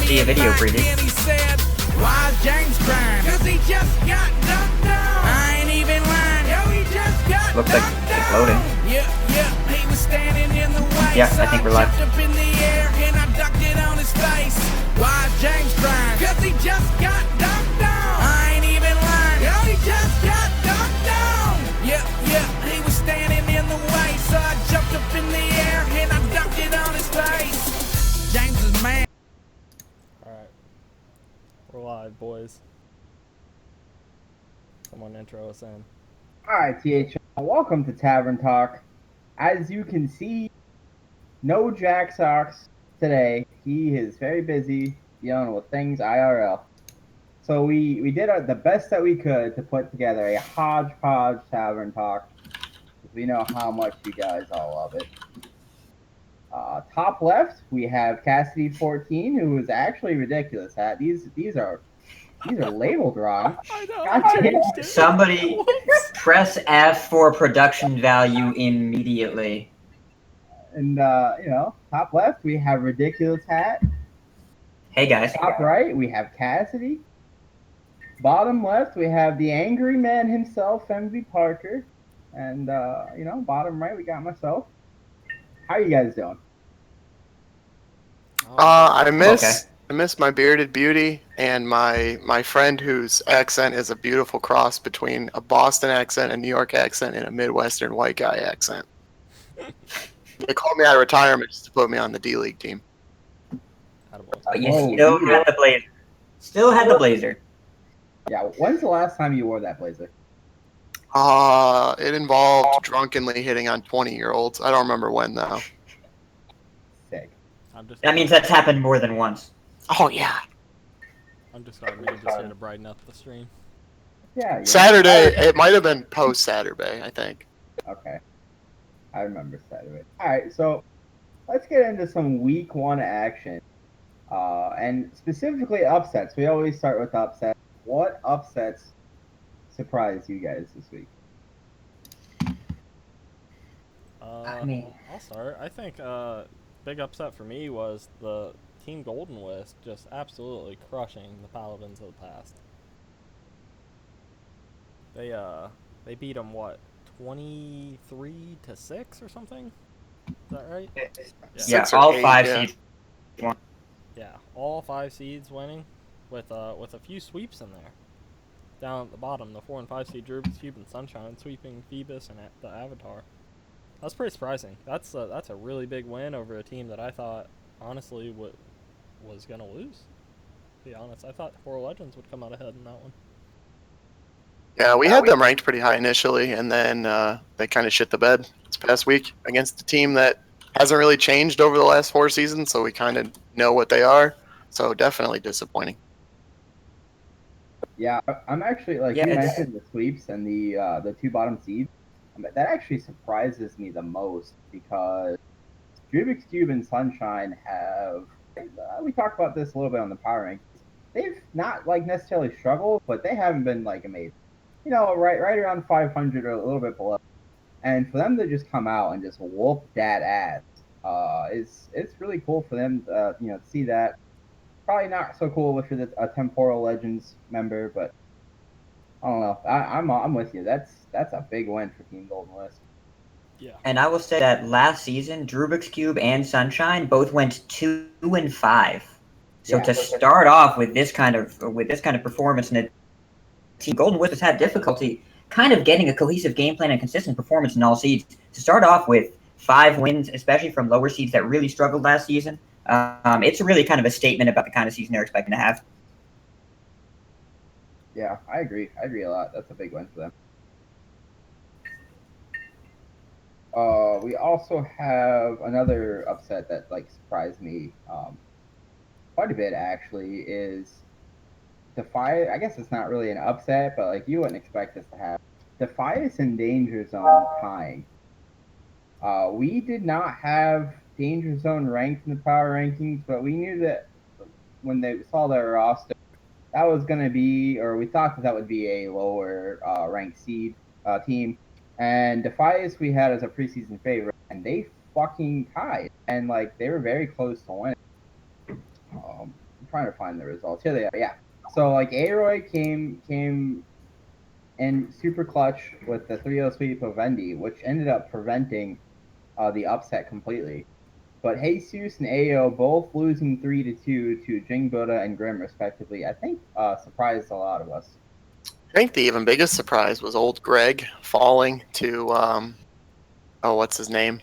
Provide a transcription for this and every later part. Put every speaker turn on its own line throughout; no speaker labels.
see a video preview.
And he said, why James crying? Cause he just got dunked on. I ain't even lying. Yo, he just got
Looks like it's loading.
Yeah, he was standing in the way.
Yeah, I think we're live.
Jumped up in the air and I dunked it on his face. Why James crying? Cause he just got dunked on. I ain't even lying. Yo, he just got dunked on. Yeah, he was standing in the way. So I jumped up in the air and I dunked it on his face. James is mad.
Alright. We're live, boys. Someone intro us in.
Alright, THL, welcome to Tavern Talk. As you can see, no Jack Sox today. He is very busy dealing with things IRL. So we did the best that we could to put together a hodgepodge Tavern Talk. We know how much you guys all love it. Top left, we have Cassidy14, who is actually ridiculous hat. These are labeled wrong.
I know.
God damn.
Somebody press F for production value immediately.
And top left we have ridiculous hat.
Hey guys.
Top right we have Cassidy. Bottom left we have the angry man himself, MV Parker. And bottom right we got myself. How are you guys doing?
I miss my bearded beauty and my friend whose accent is a beautiful cross between a Boston accent, a New York accent, and a Midwestern white guy accent. They called me out of retirement just to put me on the D-League team.
You still had the blazer. Still had the blazer.
Yeah, when's the last time you wore that blazer?
It involved drunkenly hitting on 20-year-olds. I don't remember when, though.
Sick.
That means that's happened more than once.
Oh, yeah.
I'm just glad we just here to brighten up the stream.
Yeah.
Saturday, it might have been post-Saturday, I think.
Okay. I remember Saturday. Alright, so let's get into some week one action. And specifically upsets. We always start with upsets. What upsets surprised you guys this week?
I'll start. I think big upset for me was the Team Golden Wisp just absolutely crushing the Paladins of the past. They beat them 23-6 or something? Is that right?
Yeah, all 5 seeds.
Yeah, all 5 seeds winning with a few sweeps in there. Down at the bottom, the 4 and 5 seed Druid's Cube and Sunshine sweeping Phoebus and the Avatar. That's pretty surprising. That's a really big win over a team that I thought honestly was gonna lose. To be honest, I thought Four Legends would come out ahead in that one.
Yeah, we had them ranked pretty high initially, and then they kind of shit the bed this past week against a team that hasn't really changed over the last 4 seasons, so we kind of know what they are. So definitely disappointing.
Yeah, I'm actually you mentioned the sweeps and the 2 bottom seeds. That actually surprises me the most because Rubik's Cube and Sunshine have. We talked about this a little bit on the power rankings. They've not necessarily struggled, but they haven't been amazing. Right around 500 or a little bit below. And for them to just come out and just whoop that ass, it's really cool for them to see that. Probably not so cool if you're a Temporal Legends member, but I don't know. I'm with you. That's a big win for Team Golden Wisp.
Yeah.
And I will say that last season, Rubik's Cube and Sunshine both went 2 and 5. So to start off with this kind of performance, and Team Golden Wisp has had difficulty kind of getting a cohesive game plan and consistent performance in all seeds. To start off with 5 wins, especially from lower seeds that really struggled last season, it's really kind of a statement about the kind of season they're expecting to have.
Yeah, I agree. I agree a lot. That's a big win for them. We also have another upset that surprised me quite a bit actually is Defias. I guess it's not really an upset, but you wouldn't expect this to happen. Defias and Danger Zone tying. We did not have Danger Zone ranked in the power rankings, but we knew that when they saw their roster, that was going to be, or we thought that would be a lower ranked seed team. And Defias we had as a preseason favorite, and they fucking tied. And they were very close to winning. trying to find the results. Here they are. Yeah. So like Aroy came in super clutch with the 3-0 sweep of Vendy, which ended up preventing the upset completely. But Jesus and Ao both losing 3-2 to Jing Buddha and Grim respectively, I think surprised a lot of us.
I think the even biggest surprise was old Greg falling to what's his name?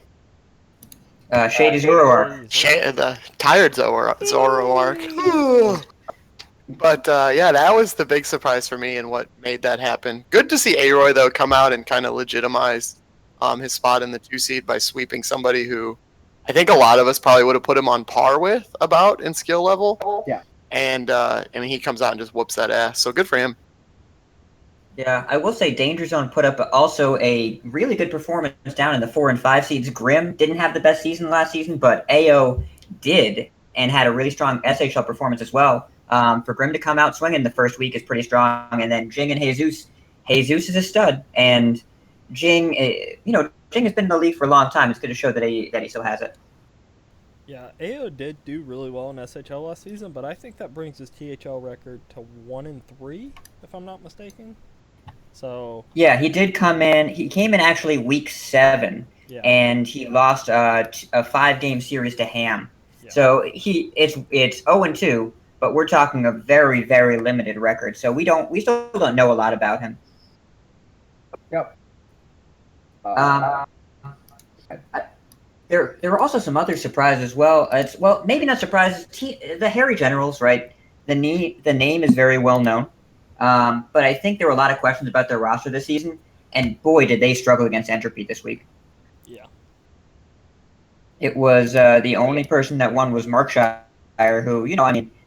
Shady Zoroark.
The tired Zoroark. But yeah, that was the big surprise for me and what made that happen. Good to see Aroy though come out and kind of legitimize his spot in the 2 seed by sweeping somebody who I think a lot of us probably would have put him on par with about in skill level.
Yeah.
And I mean, he comes out and just whoops that ass. So good for him.
Yeah, I will say Danger Zone put up also a really good performance down in the 4 and 5 seeds. Grim didn't have the best season last season, but AO did and had a really strong SHL performance as well. For Grim to come out swinging the first week is pretty strong, and then Jing and Jesus is a stud, and Jing, Jing has been in the league for a long time. It's good to show that he still has it.
Yeah, AO did do really well in SHL last season, but I think that brings his THL record to 1-3, if I'm not mistaken. So
yeah, he did come in. He came in actually week 7, and he lost a 5-game series to Ham. Yeah. So it's 0-2, but we're talking a very, very limited record. So we still don't know a lot about him.
Yep.
There were also some other surprises as well. Maybe not surprises. The Harry Generals, right? The name is very well known. But I think there were a lot of questions about their roster this season, and boy, did they struggle against Entropy this week.
Yeah.
It was the only person that won was Markshire, who,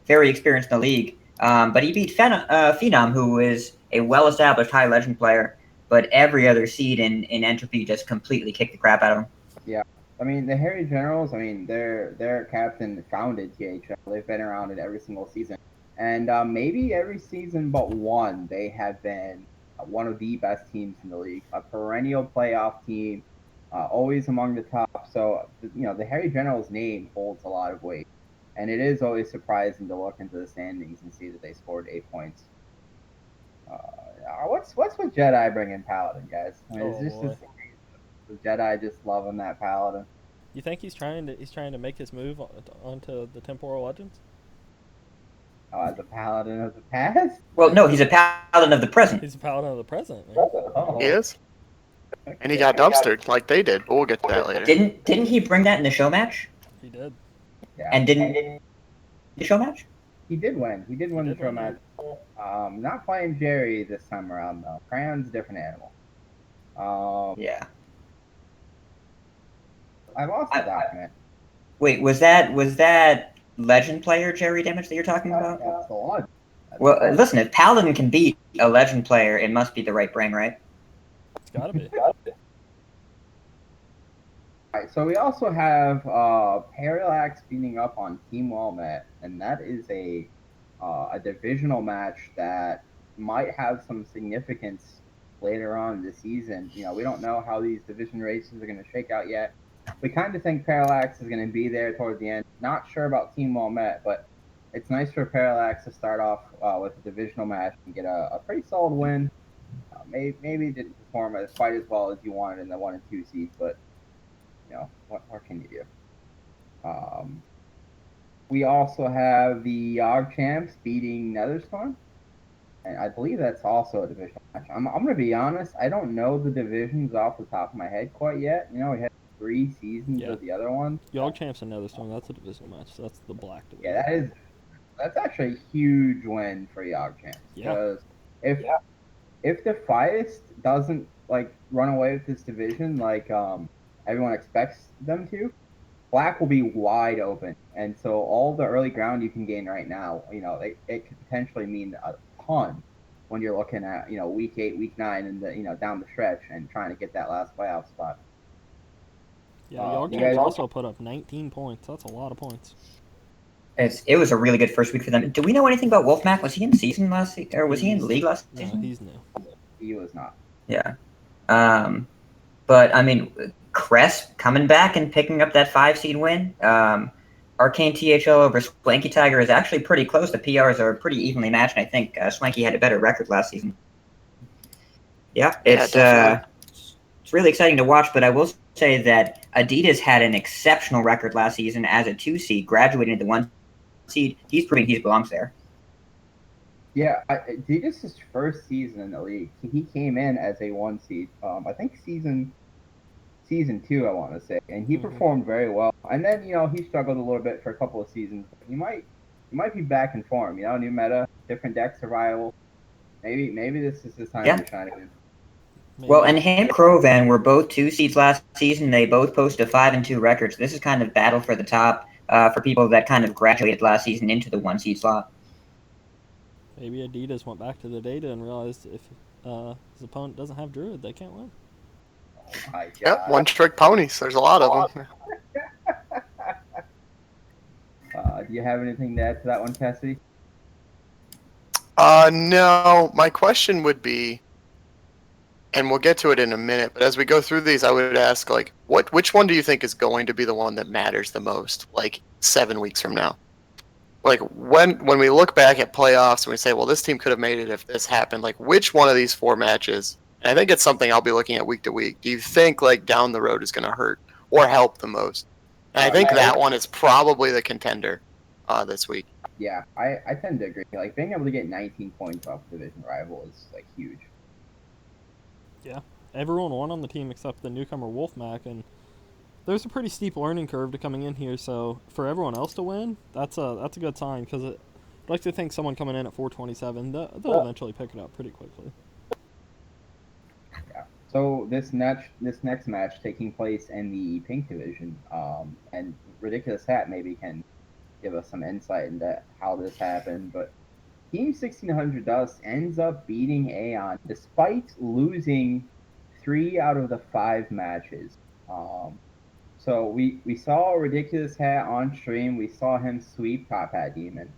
very experienced in the league. But he beat Phenom, who is a well-established high legend player, but every other seed in Entropy just completely kicked the crap out of him.
Yeah. I mean, the Harry Generals, their captain founded THL. They've been around it every single season. And maybe every season but one, they have been one of the best teams in the league. A perennial playoff team, always among the top. So, the Harry Generals name holds a lot of weight. And it is always surprising to look into the standings and see that they scored 8 points. What's with Jedi bringing Paladin, guys? I mean, it's just the Jedi just loving that Paladin.
You think he's trying to make his move onto the Temporal Legends?
As a paladin of the past?
Well, no, he's a paladin of the present.
He's a paladin of the present. Man.
Oh.
He is. And he got dumpstered like they did, but we'll get to that later.
Didn't he bring that in the show match?
He did.
Yeah.
And didn't the show match?
He did win. He did win the show match. Not playing Jerry this time around though. Crayon's a different animal.
Yeah.
I lost the document.
Wait, was that legend player Jerry Damage that you're talking about?
That's the one.
Well, listen, if Paladin can beat a legend player, it must be the right brain, right?
It's gotta be.
Alright, so we also have Parallax beating up on Team Walnut, and that is a divisional match that might have some significance later on in the season. We don't know how these division races are going to shake out yet. We kind of think Parallax is going to be there toward the end. Not sure about Team Walnut, but it's nice for Parallax to start off with a divisional match and get a pretty solid win. Maybe didn't perform quite as well as you wanted in the 1 and 2 seeds, but what can you do? We also have the Yogg Champs beating Netherstorm, and I believe that's also a divisional match. I'm going to be honest, I don't know the divisions off the top of my head quite yet. We had 3 seasons of the other one.
Yogg Champs and Netherstorm, that's a divisional match. So that's the black division.
Yeah, that's actually a huge win for Yogg Champs.
Yeah.
Because if the Fiest doesn't run away with this division like everyone expects them to, Black will be wide open, and so all the early ground you can gain right now, it could potentially mean a ton when you're looking at week 8, week 9, and the down the stretch and trying to get that last playoff spot.
Yeah, Yogg Champs also put up 19 points. That's a lot of points.
It was a really good first week for them. Do we know anything about Wolfmac? Was he in season last season, or was he in the league last season?
No, he's new.
He was not.
Yeah. But I mean, Crest coming back and picking up that 5 seed win. Arcane THL over Swanky Tiger is actually pretty close. The PRs are pretty evenly matched. I think Swanky had a better record last season. Yeah, it's really exciting to watch, but I will say that Adidas had an exceptional record last season as a 2 seed, graduating to the 1 seed. He's proving he belongs there.
Yeah, Adidas' first season in the league, he came in as a 1 seed. I think season 2, I want to say, and he performed very well. And then he struggled a little bit for a couple of seasons. But he might be back in form. New meta, different deck survival. Maybe this is his time to shine again.
Well, and him and Crovan were both 2 seeds last season. They both posted 5-2 records. This is kind of battle for the top for people that kind of graduated last season into the 1 seed slot.
Maybe Adidas went back to the data and realized if his opponent doesn't have Druid, they can't win.
Oh my God.
Yep, one-trick ponies. There's a lot of them.
Do you have anything to add to that one, Cassidy?
No. My question would be, and we'll get to it in a minute, but as we go through these, I would ask, like, which one do you think is going to be the one that matters the most, like, 7 weeks from now? Like, when we look back at playoffs and we say, well, this team could have made it if this happened, like, which one of these 4 matches, and I think it's something I'll be looking at week to week, do you think, like, down the road is going to hurt or help the most? And I think that one is probably the contender this week.
Yeah, I tend to agree. Like, being able to get 19 points off division rival is, like, huge.
Yeah, everyone won on the team except the newcomer Wolfmac, and there's a pretty steep learning curve to coming in here. So for everyone else to win, that's a good sign, because I'd like to think someone coming in at 427, they'll eventually pick it up pretty quickly.
Yeah. So this next match taking place in the pink division, and Ridiculous Hat maybe can give us some insight into how this happened, but Team 1600 Dust ends up beating Aeon despite losing 3 out of the 5 matches. So we saw Ridiculous Hat on stream. We saw him sweep Top Hat Demon.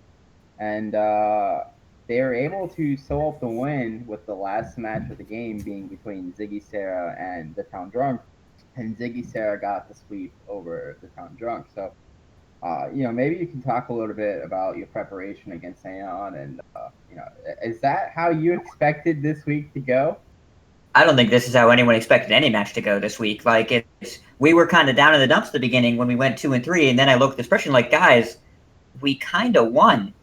And they were able to sew up the win with the last match of the game being between Ziggy Sarah and the Town Drunk. And Ziggy Sarah got the sweep over the Town Drunk. So maybe you can talk a little bit about your preparation against Aeon, and is that how you expected this week to go?
I don't think this is how anyone expected any match to go this week. Like, we were kind of down in the dumps at the beginning when we went 2-3, and then I looked at the spreadsheet like, guys, we kind of won.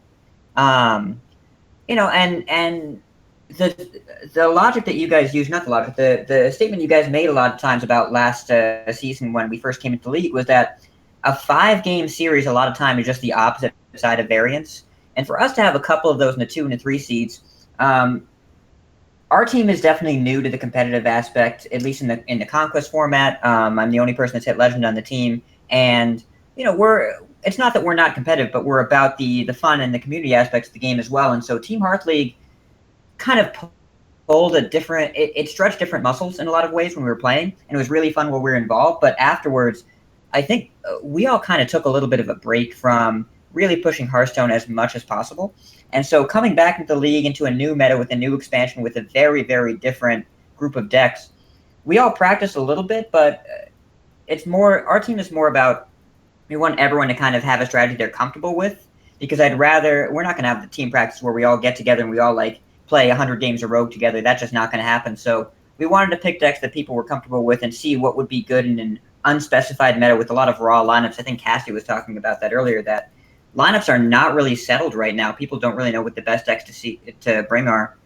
And the logic that you guys use, not the logic, the statement you guys made a lot of times about last season when we first came into the league was that a 5-game series a lot of time is just the opposite side of variance. And for us to have a couple of those in the 2 and the 3 seeds, our team is definitely new to the competitive aspect, at least in the Conquest format. I'm the only person that's hit Legend on the team. And, it's not that we're not competitive, but we're about the fun and the community aspects of the game as well. And so Team Hearth League kind of pulled it stretched different muscles in a lot of ways when we were playing. And it was really fun while we were involved. But afterwards, I think we all kind of took a little bit of a break from really pushing Hearthstone as much as possible. And so coming back into the league, into a new meta with a new expansion with a very, very different group of decks, we all practiced a little bit, but our team is more about, we want everyone to kind of have a strategy they're comfortable with, because we're not going to have the team practice where we all get together and we all play 100 games of Rogue together. That's just not going to happen. So we wanted to pick decks that people were comfortable with and see what would be good in an unspecified meta with a lot of raw lineups. I think Cassie was talking about that earlier, that lineups are not really settled right now. People don't really know what the best decks to bring are.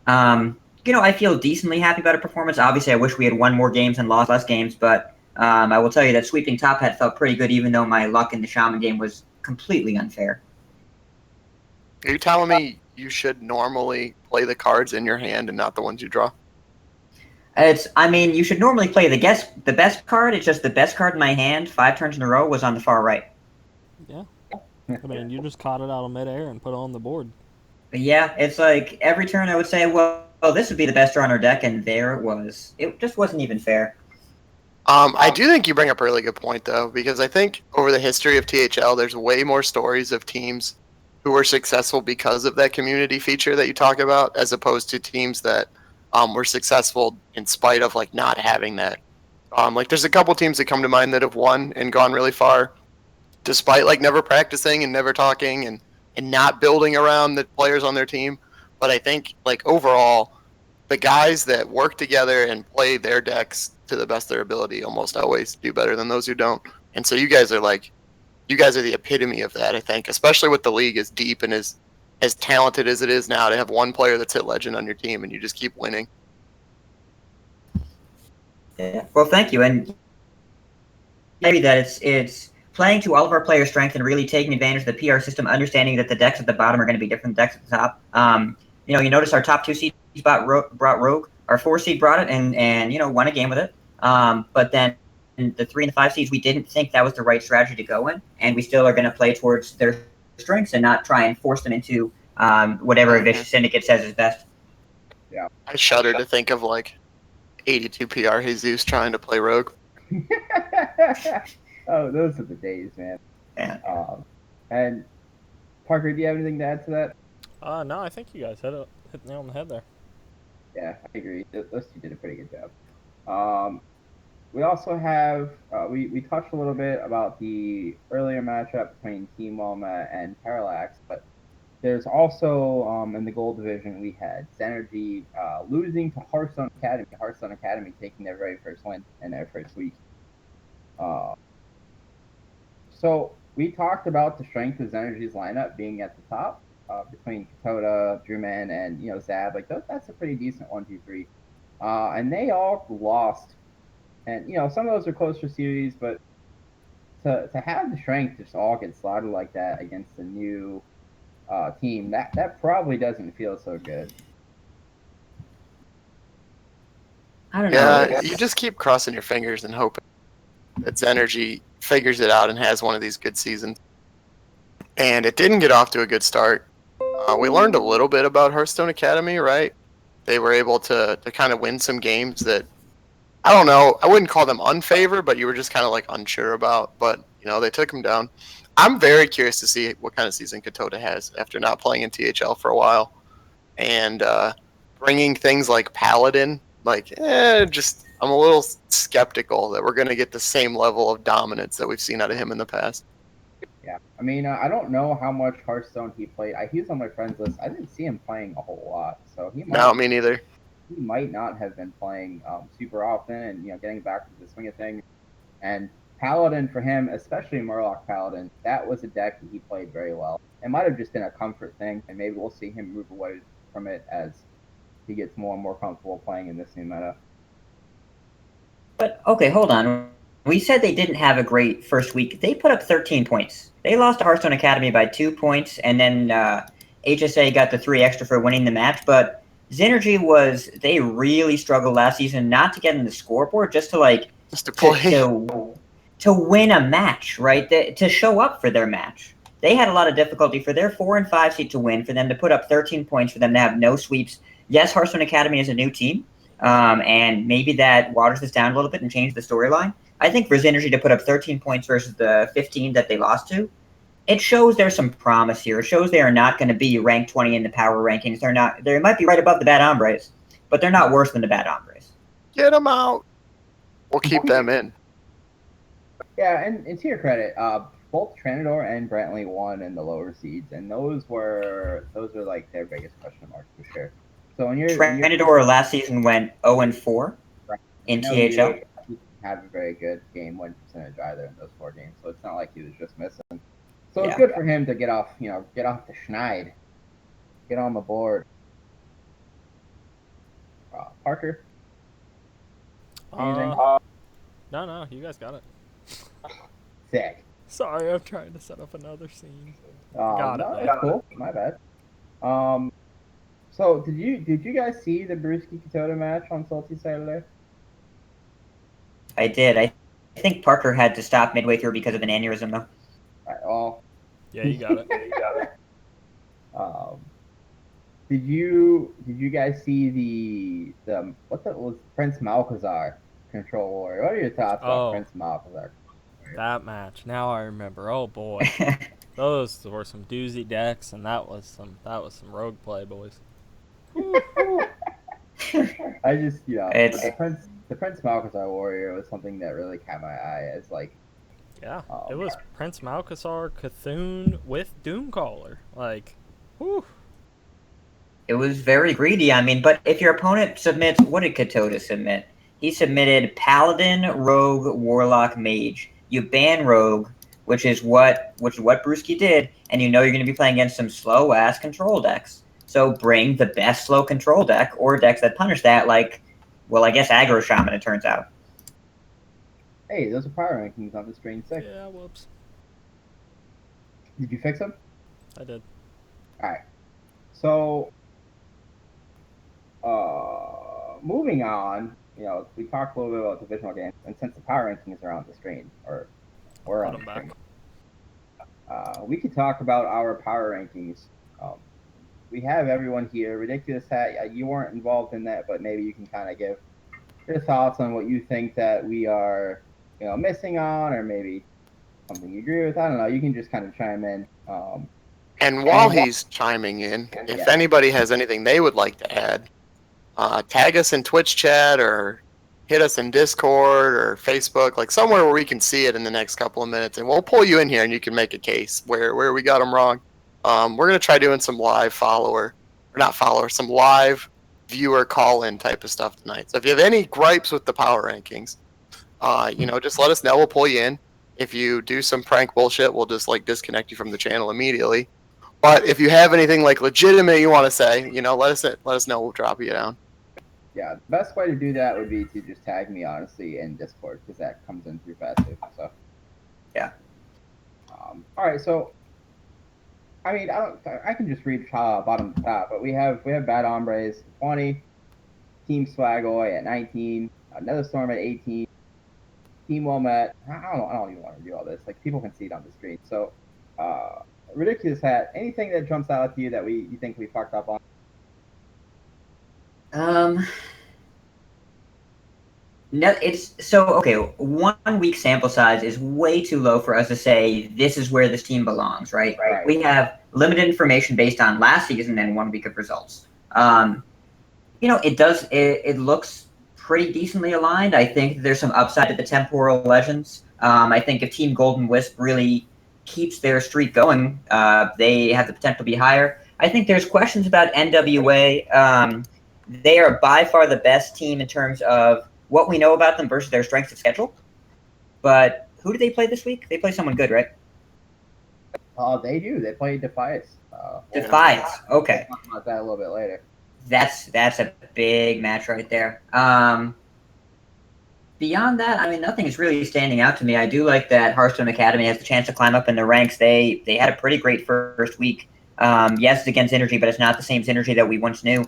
I feel decently happy about a performance. Obviously, I wish we had won more games and lost less games, but I will tell you that sweeping Top Hat felt pretty good, even though my luck in the Shaman game was completely unfair.
Are you telling me you should normally play the cards in your hand and not the ones you draw?
You should normally play the best card. It's just the best card in my hand 5 turns in a row was on the far right.
Yeah. You just caught it out of midair and put it on the board.
Yeah, it's like every turn I would say, well, this would be the best draw on our deck, and there it was. It just wasn't even fair.
I do think you bring up a really good point, though, because I think over the history of THL, there's way more stories of teams who were successful because of that community feature that you talk about, as opposed to teams that were successful in spite of not having that. There's a couple teams that come to mind that have won and gone really far. despite like never practicing and never talking and not building around the players on their team. But I think like overall, the guys that work together and play their decks to the best of their ability almost always do better than those who don't. And so you guys are the epitome of that, I think, especially with the league as deep and as talented as it is now, to have one player that's hit legend on your team and you just keep winning.
Yeah. Well, thank you. And I agree that it's playing to all of our players' strength and really taking advantage of the PR system, understanding that the decks at the bottom are going to be different than decks at the top. You notice our top 2 seeds brought Rogue. Our 4 seed brought it and won a game with it. But then the 3 and the 5 seeds, we didn't think that was the right strategy to go in, and we still are going to play towards their strengths and not try and force them into whatever a vicious syndicate says is best.
Yeah.
I shudder to think of like 82 PR Jesus trying to play Rogue.
Oh, those are the days, man.
Yeah.
And Parker, do you have anything to add to that?
No, I think you guys hit the nail on the head there.
Yeah, I agree. Those two did a pretty good job. We also have we touched a little bit about the earlier matchup between Team Walma and Parallax, but there's also in the gold division we had Zenergy losing to Hearthstone Academy. Hearthstone Academy taking their very first win in their first week. So we talked about the strength of Zenergy's lineup being at the top between Katoda, Drewman, and Zab. Like that's a pretty decent 1-2-3, and they all lost. And some of those are closer series, but to have the strength just all get slaughtered like that against a new team, that probably doesn't feel so good.
I don't know.
Yeah, you just keep crossing your fingers and hoping that Zenergy figures it out and has one of these good seasons. And it didn't get off to a good start. We learned a little bit about Hearthstone Academy, right? They were able to kind of win some games that, I don't know, I wouldn't call them unfavored, but you were just kind of like unsure about. But, they took them down. I'm very curious to see what kind of season Katoda has after not playing in THL for a while. And bringing things like Paladin, I'm a little skeptical that we're going to get the same level of dominance that we've seen out of him in the past.
Yeah, I mean, I don't know how much Hearthstone he played. He was on my friends list. I didn't see him playing a whole lot, so he might.
No, me neither.
He might not have been playing super often, and getting back to the swing of things. And Paladin for him, especially Murloc Paladin, that was a deck that he played very well. It might have just been a comfort thing, and maybe we'll see him move away from it as he gets more and more comfortable playing in this new meta.
But okay, hold on. We said they didn't have a great first week. They put up 13 points. They lost to Hearthstone Academy by 2 points, and then HSA got the 3 extra for winning the match. But Zenergy they really struggled last season not to get in the scoreboard, just to play. To win a match, right? To show up for their match. They had a lot of difficulty for their 4 and 5 seed to win, for them to put up 13 points, for them to have no sweeps. Yes, Hearthstone Academy is a new team, and maybe that waters this down a little bit and changes the storyline. I think for Zenergy to put up 13 points versus the 15 that they lost to, it shows there's some promise here. It shows they are not going to be ranked 20 in the power rankings. They're not. They might be right above the Bad Hombres, but they're not worse than the Bad Hombres.
Get them out. We'll keep them in.
Yeah, and to your credit, both Tranador and Brantley won in the lower seeds, and those were like their biggest question marks for sure. So when
Tranador last season went 0-4 in THL.
Have a very good game win percentage either in those 4 games, so it's not like he was just missing. So it's good for him to get off the schneid, get on the board. Parker? Anything?
No, you guys got it.
Sick.
Sorry, I'm trying to set up another scene.
Got it. That's cool. My bad. So did you guys see the Brewski Katoda match on Salty Saturday?
I did. I think Parker had to stop midway through because of an aneurysm, though.
Well,
yeah, you got it.
Did you guys see the what was Prince Malchazar Control Warrior? What are your thoughts on Prince Malchazar?
That match. Now I remember. Oh boy, those were some doozy decks, and that was some rogue play, boys.
I just the Prince Malchazar Warrior was something that really caught my eye as like
Yeah, it was Prince Malcasar, Cthulhu with Doomcaller. Like, whew.
It was very greedy. I mean, but if your opponent submits, what did Katoda submit? He submitted Paladin, Rogue, Warlock, Mage. You ban Rogue, which is what Brewski did, and you know you're going to be playing against some slow ass control decks. So bring the best slow control deck or decks that punish that, like, well, I guess Aggro Shaman. It turns out.
Hey, those are power rankings on the Strain 6.
Yeah, whoops.
Did you fix them?
I did.
Alright. So, moving on, we talked a little bit about divisional games, and since the power rankings are on the Strain, or we're on the Strain, we could talk about our power rankings. We have everyone here. Ridiculous Hat, you weren't involved in that, but maybe you can kind of give your thoughts on what you think that we are missing on, or maybe something you agree with. I don't know. You can just kind of chime in.
And while he's chiming in, if anybody has anything they would like to add, tag us in Twitch chat or hit us in Discord or Facebook, like somewhere where we can see it in the next couple of minutes, and we'll pull you in here and you can make a case where we got them wrong. We're going to try doing some live some live viewer call-in type of stuff tonight. So if you have any gripes with the power rankings, just let us know. We'll pull you in. If you do some prank bullshit, we'll just like disconnect you from the channel immediately. But if you have anything like legitimate you want to say, let us know. We'll drop you down.
Yeah, the best way to do that would be to just tag me, honestly, in Discord, because that comes in through faster. So,
yeah.
All right, so I mean, I can just read bottom to top, but we have Bad Hombres 20, Team Swagoy at 19, Another Storm at 18, Team Well Met. I don't even want to do all this. Like, people can see it on the screen. So, Ridiculous Hat. Anything that jumps out to you that you think we fucked up on?
No, it's so okay. 1 week sample size is way too low for us to say this is where this team belongs, right?
Right.
We have limited information based on last season and 1 week of results. It looks pretty decently aligned. I think there's some upside to the Temporal Legends. I think if Team Golden Wisp really keeps their streak going, they have the potential to be higher. I think there's questions about NWA. They are by far the best team in terms of what we know about them versus their strengths of schedule. But who do they play this week? They play someone good, right?
They do. They play Defiance.
Defiance. Okay.
We'll talk about that a little bit later.
That's a big match right there. Beyond that, I mean, nothing is really standing out to me. I do like that Hearthstone Academy has the chance to climb up in the ranks. They had a pretty great first week. Yes, it's against Synergy, but it's not the same Synergy that we once knew.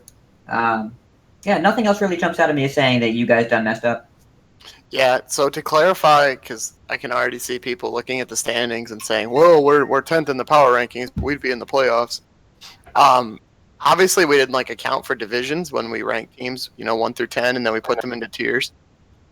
Yeah, nothing else really jumps out at me as saying that you guys done messed up.
Yeah, so to clarify, because I can already see people looking at the standings and saying, whoa, we're 10th in the power rankings, we'd be in the playoffs. Obviously, we didn't account for divisions when we ranked teams, 1 through 10, and then we put them into tiers.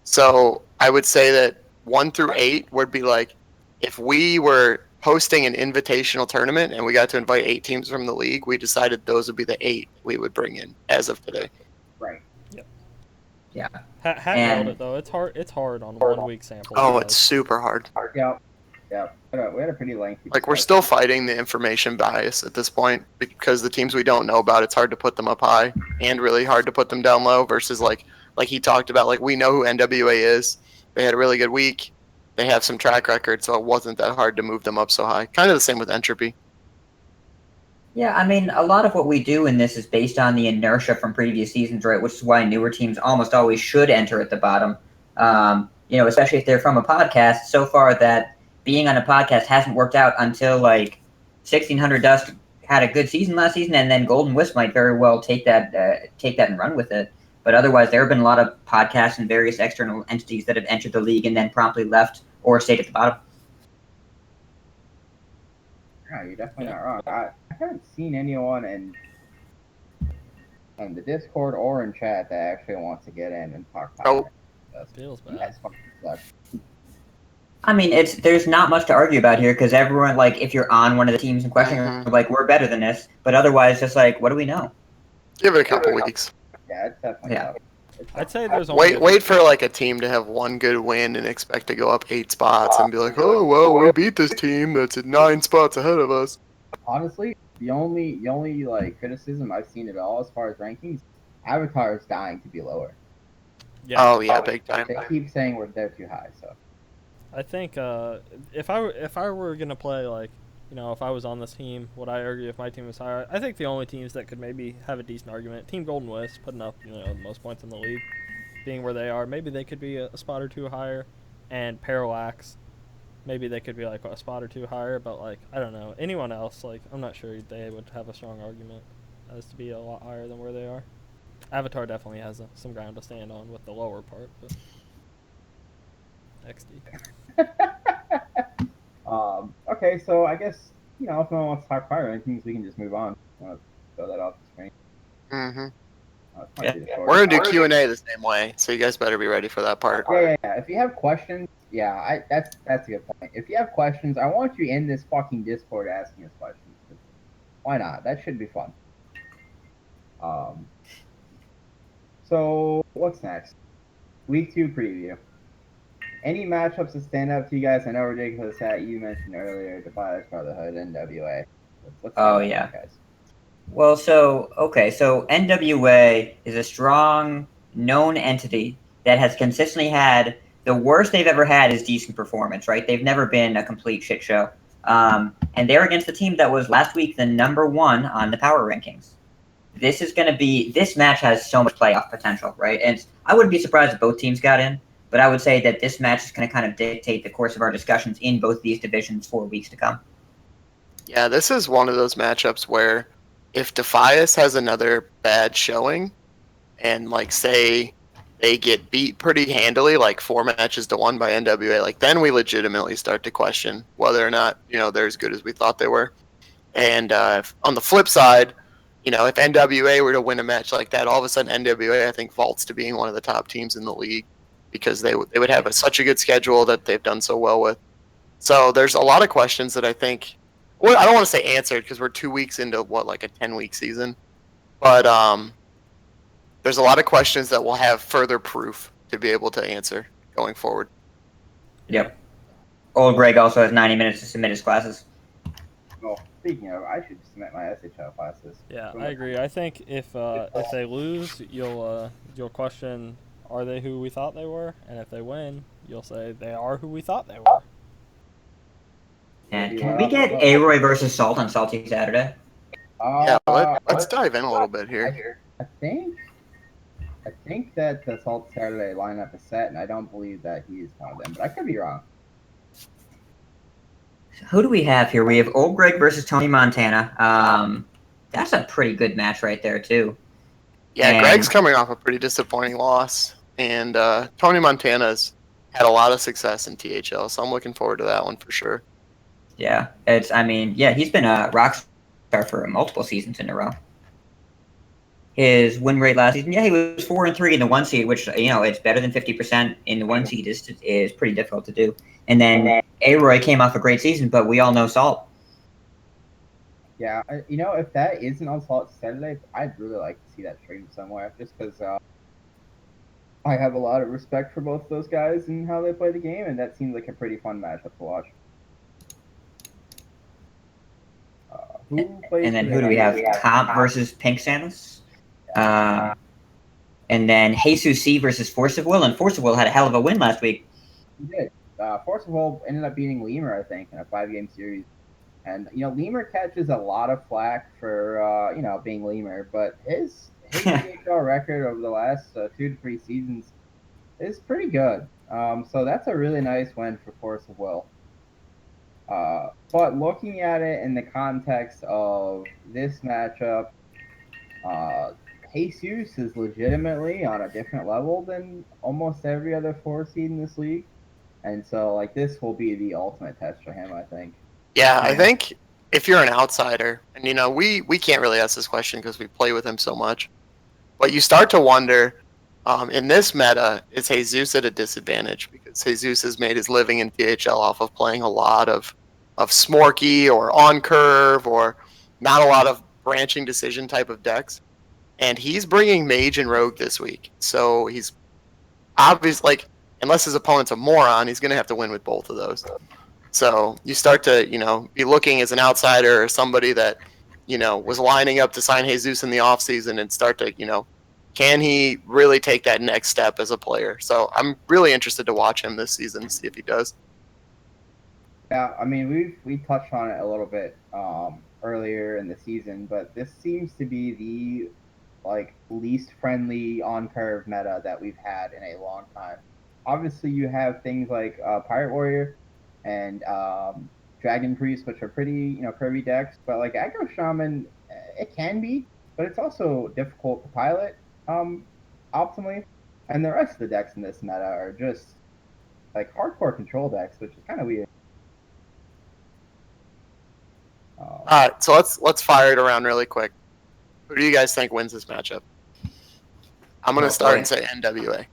So I would say that 1 through 8 would be like, if we were hosting an invitational tournament and we got to invite 8 teams from the league, we decided those would be the 8 we would bring in as of today.
Right.
Yep.
Yeah.
Hat nailed it though. It's hard on 1 week sample.
Oh, it's super hard.
Yeah. We had a pretty lengthy.
We're still fighting the information bias at this point because the teams we don't know about, it's hard to put them up high and really hard to put them down low versus like he talked about, we know who NWA is. They had a really good week. They have some track record, so it wasn't that hard to move them up so high. Kind of the same with Entropy.
Yeah, I mean, a lot of what we do in this is based on the inertia from previous seasons, right? Which is why newer teams almost always should enter at the bottom. Especially if they're from a podcast. So far, that being on a podcast hasn't worked out until 1600 Dust had a good season last season, and then Golden Wisp might very well take that and run with it. But otherwise, there have been a lot of podcasts and various external entities that have entered the league and then promptly left or stayed at the bottom.
No, you're definitely not wrong. I haven't seen anyone in the Discord or in chat that actually wants to get in and talk about it.
Feels bad.
I mean, there's not much to argue about here because everyone, if you're on one of the teams in question, you're we're better than this. But otherwise, just what do we know?
Give it a couple weeks.
Yeah, it's definitely tough.
I'd say there's only
wait for like a team to have one good win and expect to go up 8 spots and be like, oh well, we beat this team that's at 9 spots ahead of us.
Honestly, the only like criticism I've seen at all as far as rankings, Avatar is dying to be lower.
yeah.
Oh yeah, big time.
They keep saying they're too high. So
I think if I were gonna play like, if I was on this team, would I argue if my team was higher? I think the only teams that could maybe have a decent argument, Team Golden West, putting up the most points in the league, being where they are, maybe they could be a spot or two higher, and Parallax, maybe they could be like a spot or two higher. But like I don't know, anyone else, like I'm not sure they would have a strong argument as to be a lot higher than where they are. Avatar definitely has some ground to stand on with the lower part, but XD.
Okay, so I guess if no one wants to talk fire rankings, we can just move on. Throw that off the screen.
Yeah. We're gonna do Q&A the same way, so you guys better be ready for that part.
Yeah. If you have questions, that's a good point. If you have questions, I want you in this fucking Discord asking us questions. Why not? That should be fun. So what's next? Week 2 preview. Any matchups that stand out to you guys? I know Ridiculous Hat, you mentioned earlier, Defiance Brotherhood, NWA. Guys?
Well, so NWA is a strong, known entity that has consistently had the worst they've ever had is decent performance, right? They've never been a complete shit show. And they're against the team that was last week the number 1 on the power rankings. This match has so much playoff potential, right? And I wouldn't be surprised if both teams got in, but I would say that this match is going to kind of dictate the course of our discussions in both these divisions for weeks to come.
Yeah, this is one of those matchups where if Defias has another bad showing and like say they get beat pretty handily, like 4 matches to 1 by NWA, like then we legitimately start to question whether or not, they're as good as we thought they were. And on the flip side, if NWA were to win a match like that, all of a sudden NWA, I think, vaults to being one of the top teams in the league because they would have such a good schedule that they've done so well with. So there's a lot of questions that I think, well, I don't want to say answered because we're 2 weeks into like a 10-week season, but there's a lot of questions that we'll have further proof to be able to answer going forward.
Yep. Old Greg also has 90 minutes to submit his classes.
Well, speaking of, I should submit my SHL classes.
Yeah, I agree. I think if they lose, you'll question, are they who we thought they were? And if they win, you'll say they are who we thought they were.
And can we get A-Roy versus Salt on Salty Saturday?
Let's dive in a little bit here.
I think that the Salt Saturday lineup is set, and I don't believe that he is one of them, but I could be wrong.
Who do we have here? We have Old Greg versus Tony Montana. That's a pretty good match right there, too.
Yeah, Greg's coming off a pretty disappointing loss, and Tony Montana's had a lot of success in THL, so I'm looking forward to that one for sure.
Yeah, he's been a rock star for multiple seasons in a row. His win rate last season, he was 4-3 in the 1 seed, which it's better than 50% in the 1 seed is pretty difficult to do. And then A-Roy came off a great season, but we all know Salt.
Yeah, if that isn't on Salt Saturday, I'd really like to see that stream somewhere, just because I have a lot of respect for both those guys and how they play the game, and that seems like a pretty fun matchup to watch.
And then who do we have? Comp versus Pink Samus. And then Jesus C versus Force of Will, and Force of Will had a hell of a win last week.
He did. Force of Will ended up beating Lemur, I think, in a 5-game series. And Lemur catches a lot of flack for being Lemur, but his THL record over the last 2 to 3 seasons is pretty good. So that's a really nice win for Force of Will. But looking at it in the context of this matchup, Jesus is legitimately on a different level than almost every other 4 seed in this league. And so, this will be the ultimate test for him, I think.
Yeah, I think if you're an outsider, and we can't really ask this question because we play with him so much, but you start to wonder, in this meta, is Jesus at a disadvantage? Because Jesus has made his living in THL off of playing a lot of Smorky or on curve or not a lot of branching decision type of decks. and he's bringing Mage and Rogue this week. So he's obvious, like, unless his opponent's a moron, he's going to have to win with both of those. So you start to, be looking as an outsider or somebody that, was lining up to sign Jesus in the offseason and start to, can he really take that next step as a player? So I'm really interested to watch him this season, see if he does.
Yeah, I mean, we touched on it a little bit earlier in the season, but this seems to be the least friendly on curve meta that we've had in a long time. Obviously, you have things like Pirate Warrior and Dragon Priest, which are pretty curvy decks, but like Aggro Shaman, it can be, but it's also difficult to pilot optimally. And the rest of the decks in this meta are just like hardcore control decks, which is kind of weird.
All right, so let's fire it around really quick. Who do you guys think wins this matchup? I'm gonna start and say NWA.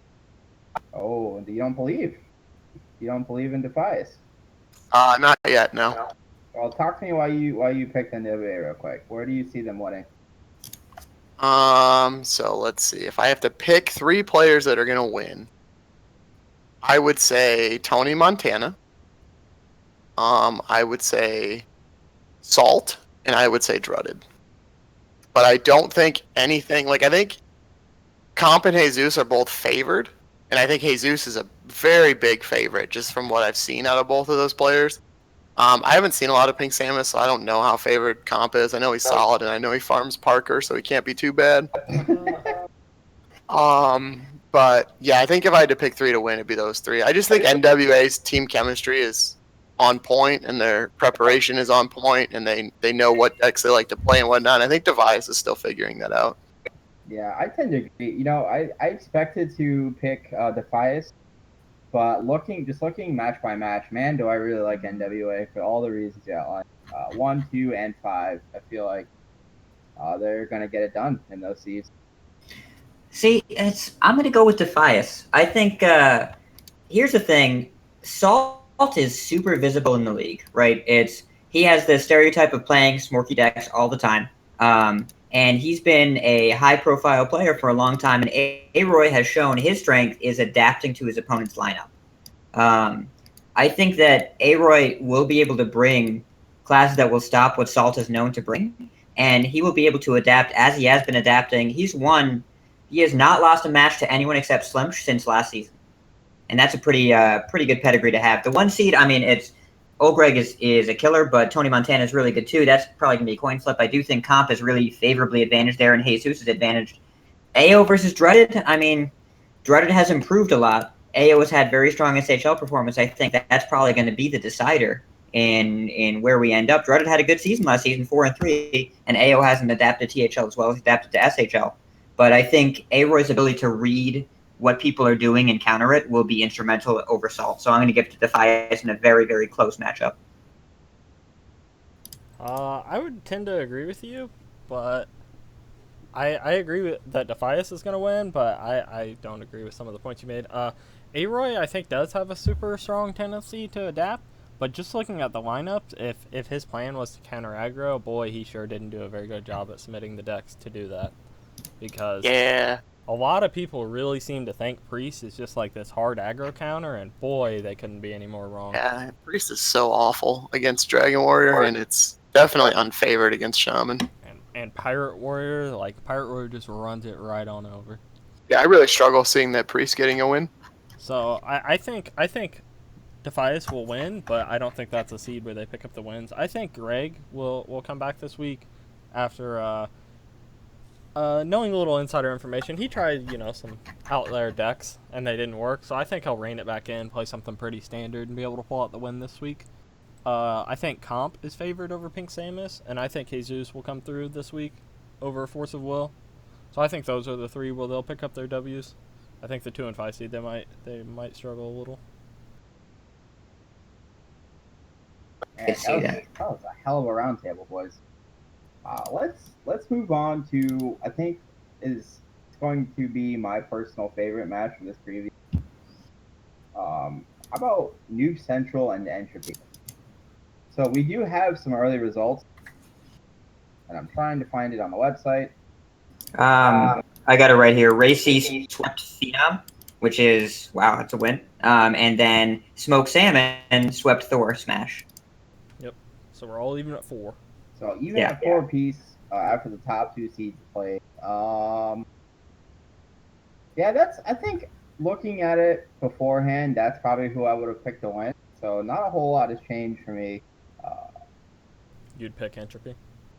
Oh, you don't believe? You don't believe in Defias?
Not yet, no.
Well, talk to me why you picked NWA real quick. Where do you see them winning?
So let's see. If I have to pick 3 players that are gonna win, I would say Tony Montana. I would say Salt, and I would say Drudded. But I don't think anything, I think Comp and Jesus are both favored, and I think Jesus is a very big favorite just from what I've seen out of both of those players. I haven't seen a lot of Pink Samus, so I don't know how favored Comp is. I know he's solid, and I know he farms Parker, so he can't be too bad. But yeah, I think if I had to pick 3 to win, it'd be those 3. I just think NWA's team chemistry is on point, and their preparation is on point, and they know what decks they like to play and whatnot. I think Device is still figuring that out.
Yeah, I tend to agree. I expected to pick Defias, but looking match by match, man, do I really like NWA for all the reasons you outlined. 1, 2, and 5. I feel like they're gonna get it done in those seeds.
See, I'm gonna go with Defias. I think here's the thing: Salt is super visible in the league, right? He has the stereotype of playing Smorky decks all the time. And he's been a high-profile player for a long time, and Aroy has shown his strength is adapting to his opponent's lineup. I think that Aroy will be able to bring classes that will stop what Salt is known to bring, and he will be able to adapt as he has been adapting. He has not lost a match to anyone except Slimsh since last season, and that's a pretty good pedigree to have. The 1 seed, I mean, Olgreg is a killer, but Tony Montana is really good too. That's probably going to be a coin flip. I do think Comp is really favorably advantaged there, and Jesus is advantaged. AO versus Dreaded, I mean, Dreaded has improved a lot. AO has had very strong SHL performance. I think that's probably going to be the decider in where we end up. Dreaded had a good season last season, 4-3, and AO hasn't adapted to THL as well as he adapted to SHL. But I think Aroy's ability to read what people are doing and counter it will be instrumental over Salt. So I'm going to give it to Defias in a very, very close matchup.
I would tend to agree with you, but I agree that Defias is going to win, but I don't agree with some of the points you made. Aroy, I think, does have a super strong tendency to adapt, but just looking at the lineups, if his plan was to counter aggro, boy, he sure didn't do a very good job at submitting the decks to do that. Because a lot of people really seem to think Priest is just like this hard aggro counter, and boy, they couldn't be any more wrong.
Yeah, Priest is so awful against Dragon Warrior, and it's definitely unfavored against Shaman.
And Pirate Warrior, Pirate Warrior just runs it right on over.
Yeah, I really struggle seeing that Priest getting a win.
So I think Defias will win, but I don't think that's a seed where they pick up the wins. I think Greg will come back this week after knowing a little insider information. He tried, some outlier decks, and they didn't work, so I think he'll rein it back in, play something pretty standard, and be able to pull out the win this week. I think Comp is favored over Pink Samus, and I think Jesus will come through this week over Force of Will. So I think those are the 3 where they'll pick up their W's. I think the 2 and 5 seed, they might struggle a little.
Man, that was a hell of a roundtable, boys. Let's move on to, I think is going to be my personal favorite match from this preview. How about Noob Central and Entropy? So we do have some early results, and I'm trying to find it on the website.
I got it right here. Racy swept Phenom, which is wow, that's a win. And then Smoked Salmon swept Thor Smash.
Yep. So we're all even at 4.
So even at 4 apiece after the top 2 seeds play. Yeah, that's. I think looking at it beforehand, that's probably who I would have picked to win. So not a whole lot has changed for me.
You'd pick Entropy.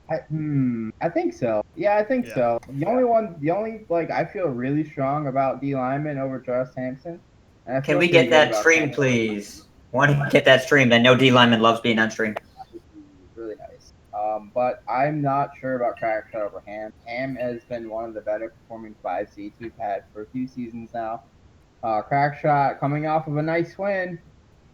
I think so. Yeah, I think so. The only like I feel really strong about D Lyman over Josh Sampson.
Can we get that stream, please? Want to get that streamed? I know D Lyman loves being on stream.
Really nice. But I'm not sure about Crackshot over Ham. Ham has been one of the better performing 5 seeds we've had for a few seasons now. Crackshot coming off of a nice win.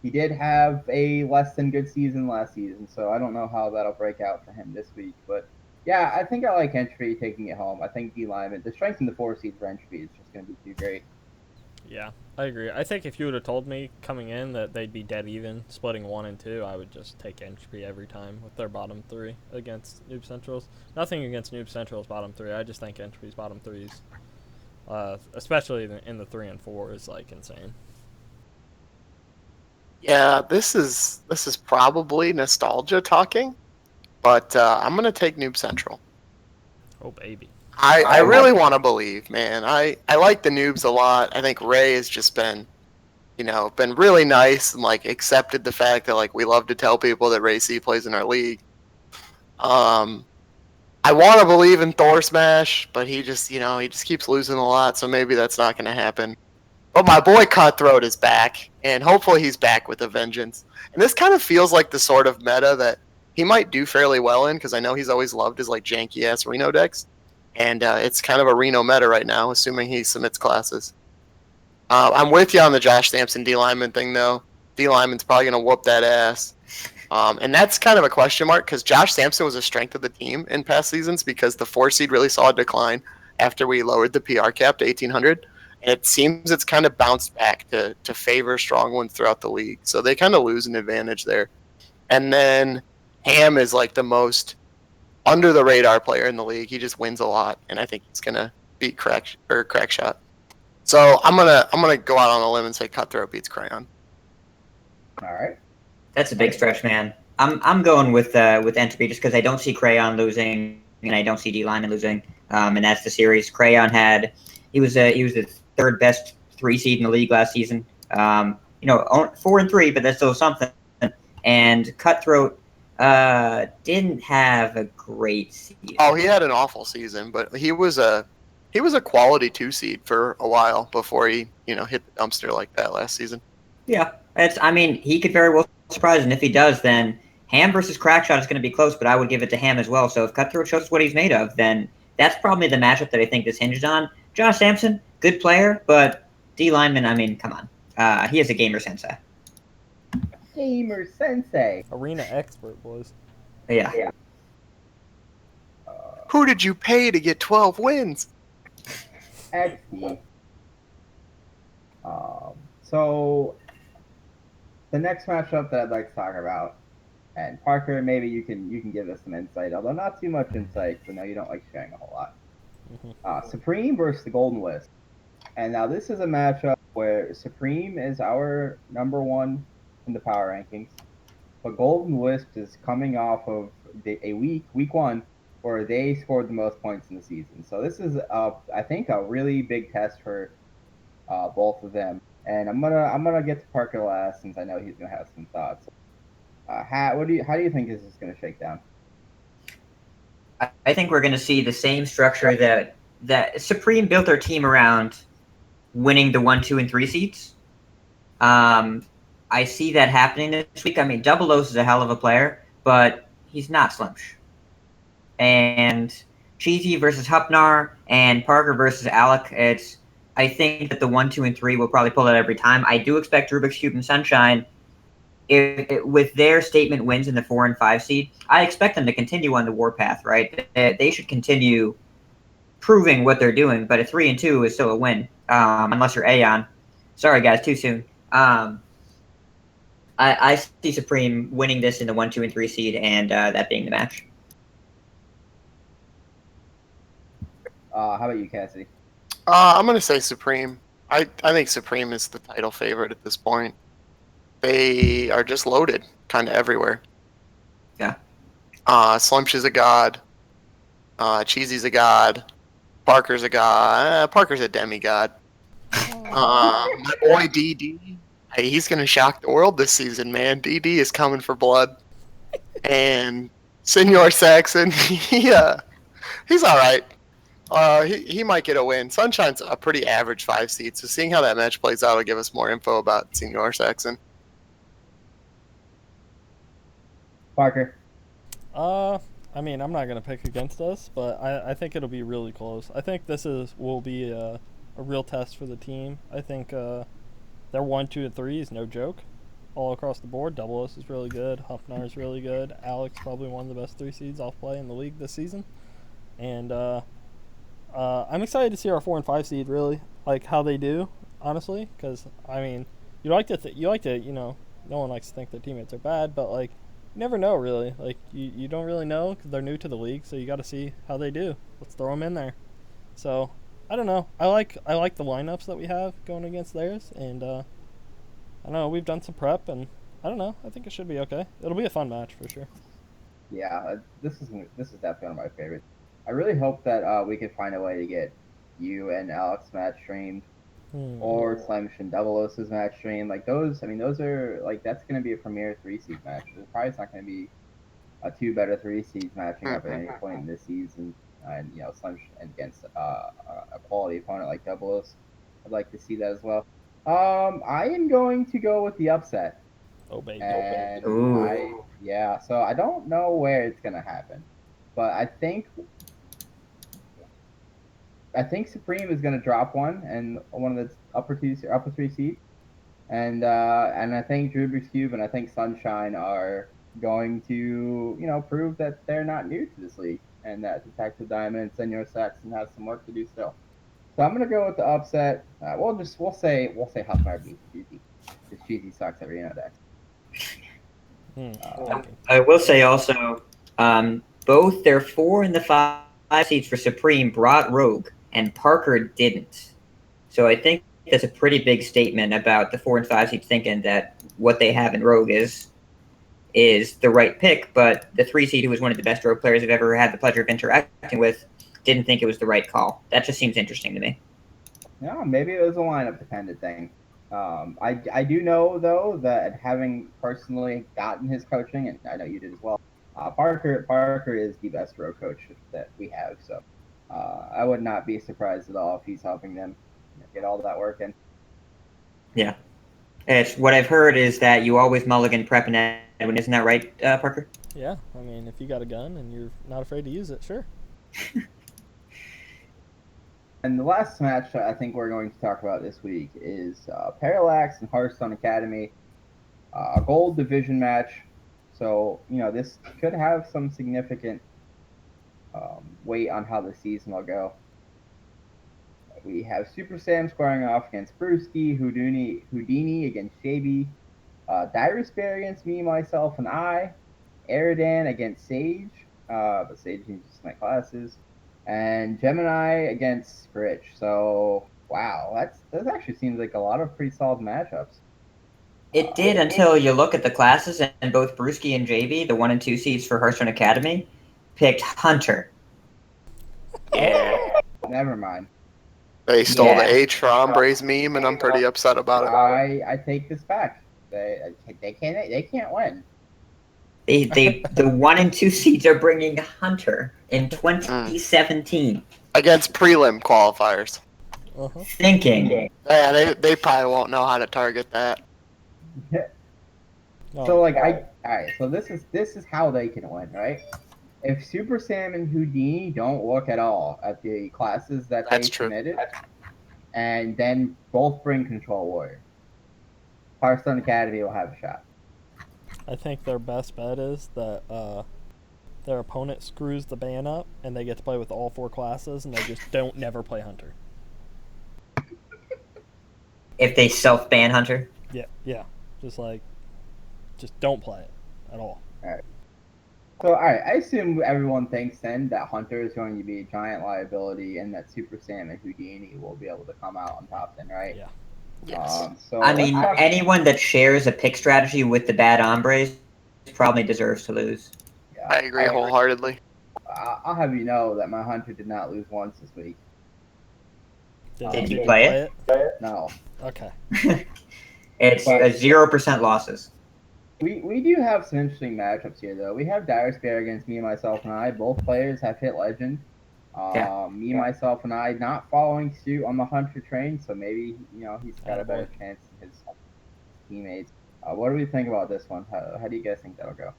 He did have a less than good season last season, so I don't know how that'll break out for him this week. But yeah, I think I like Entropy taking it home. I think D Lyman, the strength in the 4 seed for Entropy is just going to be too great.
Yeah, I agree. I think if you would have told me coming in that they'd be dead even, splitting 1 and 2, I would just take Entropy every time with their bottom 3 against Noob Central's. Nothing against Noob Central's bottom 3. I just think Entropy's bottom 3s, especially in the 3 and 4, is like insane.
Yeah, this is probably nostalgia talking, but I'm gonna take Noob Central.
Oh baby.
I really want to believe, man. I like the Noobs a lot. I think Ray has just been really nice and like accepted the fact that like we love to tell people that Ray C plays in our league. I want to believe in Thor Smash, but he just keeps losing a lot, so maybe that's not going to happen. But my boy Cutthroat is back, and hopefully he's back with a vengeance. And this kind of feels like the sort of meta that he might do fairly well in, because I know he's always loved his like janky-ass Reno decks. And it's kind of a Reno meta right now, assuming he submits classes. I'm with you on the Josh Sampson D Lyman thing, though. D Lyman's probably going to whoop that ass. And that's kind of a question mark, because Josh Sampson was a strength of the team in past seasons, because the 4 seed really saw a decline after we lowered the PR cap to 1,800. And it seems it's kind of bounced back to favor strong ones throughout the league. So they kind of lose an advantage there. And then Ham is like the most under the radar player in the league. He just wins a lot, and I think he's gonna beat Crackshot. So I'm gonna go out on a limb and say Cutthroat beats Crayon.
All right.
That's a big stretch, man. I'm going with Entropy just because I don't see Crayon losing and I don't see D Lyman losing. And that's the series. Crayon he was the 3rd best 3 seed in the league last season. 4 and 3, but that's still something. And Cutthroat didn't have a great season.
Oh, he had an awful season, but he was a quality 2 seed for a while before he hit the dumpster like that last season.
Yeah, he could very well surprise, and if he does, then Ham versus Crackshot is going to be close, but I would give it to Ham as well. So if Cutthroat shows what he's made of, then that's probably the matchup that I think this hinges on. Josh Sampson, good player, but D Lyman, come on. He is a gamer sensei.
Gamer sensei.
Arena expert, boys.
Yeah.
Who did you pay to get 12 wins?
XD. So the next matchup that I'd like to talk about, and Parker, maybe you can give us some insight, although not too much insight, so I know you don't like sharing a whole lot. Supreme versus the Golden Wisp. And now this is a matchup where Supreme is our number 1 in the power rankings, but Golden Wisp is coming off of a week 1, where they scored the most points in the season. So this is, I think, a really big test for both of them. And I'm gonna get to Parker last, since I know he's gonna have some thoughts. How do you think this is gonna shake down?
I think we're going to see the same structure that Supreme built their team around winning the 1, 2, and 3 seeds. I see that happening this week. Double O's is a hell of a player, but he's not Slumsh. And Cheesy versus Hupnar and Parker versus Alec, I think that the 1, 2, and 3 will probably pull it every time. I do expect Rubik's Cube and Sunshine, with their statement wins in the 4 and 5 seed, I expect them to continue on the warpath, right? They should continue proving what they're doing, but a 3 and 2 is still a win, unless you're Aeon. Sorry, guys, too soon. I see Supreme winning this in the 1, 2, and 3 seed, and that being the match.
How about you, Cassidy?
I'm gonna say Supreme. I think Supreme is the title favorite at this point. They are just loaded, kind of everywhere.
Yeah.
Slumpsh is a god. Cheesy's a god. Parker's a god. Parker's a demigod. My boy DD. Hey, he's gonna shock the world this season, man. DD is coming for blood. And Senor Saxon, yeah, he's all right. He might get a win. Sunshine's a pretty average 5 seed, so seeing how that match plays out will give us more info about Senor Saxon.
Parker.
I mean, I'm not gonna pick against us, but I think it'll be really close. I think this will be a real test for the team. I think their 1, 2, and 3 is no joke, all across the board. Double S is really good. Huffnar is really good. Alex probably one of the best 3 seeds off play in the league this season, and I'm excited to see our 4 and 5 seed really like how they do, honestly, because I mean, you like to no one likes to think their teammates are bad, but like. You never know, really. Like, you don't really know because they're new to the league, so you got to see how they do. Let's throw them in there. So, I don't know. I like the lineups that we have going against theirs, and I don't know. We've done some prep, and I don't know. I think it should be okay. It'll be a fun match for sure.
Yeah, this is definitely one of my favorites. I really hope that we can find a way to get you and Alex match streamed, or Slimish and Double O's match stream. Like those, I mean, those are like that's going to be a premier 3 seed match. There's probably not going to be a 2 better 3 seeds matching up at any point in this season, and Slimish against a quality opponent like Double O's. I'd like to see that as well. I am going to go with the upset.
Oh baby.
And
Ooh.
so I don't know where it's gonna happen, but I think Supreme is gonna drop one and one of the upper 3 seeds, and I think Rubik's Cube and I think Sunshine are going to prove that they're not new to this league and that Detective Diamond and Senor Saxon has some work to do still. So I'm gonna go with the upset. We'll say Huffnar beats Cheesy because Cheesy sucks at Reno decks.
I will say also, both their 4 and the 5 seeds for Supreme brought Rogue, and Parker didn't. So I think that's a pretty big statement about the 4 and 5 seeds thinking that what they have in Rogue is the right pick, but the 3 seed, who was one of the best Rogue players I've ever had the pleasure of interacting with, didn't think it was the right call. That just seems interesting to me.
Yeah, maybe it was a lineup dependent thing. I do know though that having personally gotten his coaching, and I know you did as well. Parker is the best road coach that we have, so I would not be surprised at all if he's helping them get all that work in.
Yeah, it's what I've heard is that you always mulligan prep and Edwin, isn't that right, Parker?
Yeah, I mean, if you got a gun and you're not afraid to use it, sure.
And the last match I think we're going to talk about this week is Parallax and Hearthstone Academy, a gold division match. So, this could have some significant weight on how the season will go. We have Super Sam squaring off against Brewski, Houdini against Shaby, Dyrus against me, myself, and I, Eridan against Sage, but Sage needs to select classes, and Gemini against Scritch. So, wow, that actually seems like a lot of pretty solid matchups.
It did until you look at the classes, and both Brewski and JB, the 1 and 2 seeds for Hearthstone Academy, picked Hunter.
Yeah. Never mind.
They stole the H for Hombres meme, and I'm pretty upset about it.
I take this back. They can't win.
The 1 and 2 seeds are bringing Hunter in 2017.
Against prelim qualifiers.
Uh-huh.
Thinking.
Yeah, they probably won't know how to target that.
So alright, so this is how they can win, right? If Super Sam and Houdini don't look at all at the classes that they submitted, and then both bring Control Warrior, Hearthstone Academy will have a shot.
I think their best bet is that their opponent screws the ban up, and they get to play with all 4 classes, and they just never play Hunter.
If they self-ban Hunter?
Yeah. Just don't play it at all.
Alright. So, all right, I assume everyone thinks then that Hunter is going to be a giant liability, and that Super Sam and Houdini will be able to come out on top. Then, right?
Yeah.
Yes.
So
I
let's
mean,
talk.
anyone that shares a pick strategy with the bad hombres probably deserves to lose.
Yeah,
I agree wholeheartedly.
I'll have you know that my Hunter did not lose once this week.
Did you
Did
play
it?
No.
Okay.
It's
But-
a 0% losses.
We do have some interesting matchups here, though. We have Dire Spare against me, myself, and I. Both players have hit Legend.
Yeah.
Me, myself, and I not following suit on the Hunter train, so maybe he's got a better chance than his teammates. What do we think about this one? How do you guys think that'll go?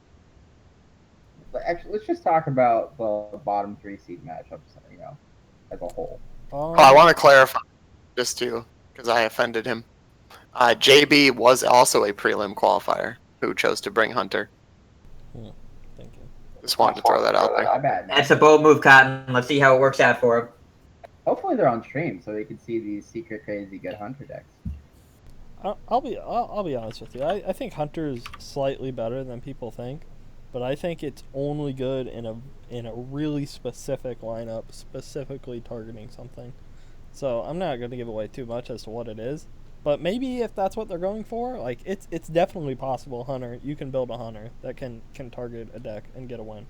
Actually, let's just talk about the bottom 3 seed matchups, as a whole.
I want to clarify just because I offended him. JB was also a prelim qualifier who chose to bring Hunter.
Thank you.
Just wanted to throw that out there.
My bad, man.
That's a bold move, Cotton. Let's see how it works out for him.
Hopefully they're on stream so they can see these secret crazy good Hunter decks.
I'll be honest with you. I think Hunter's slightly better than people think, but I think it's only good in a really specific lineup, specifically targeting something. So I'm not going to give away too much as to what it is, but maybe if that's what they're going for, like it's definitely possible. Hunter, you can build a Hunter that can target a deck and get a win.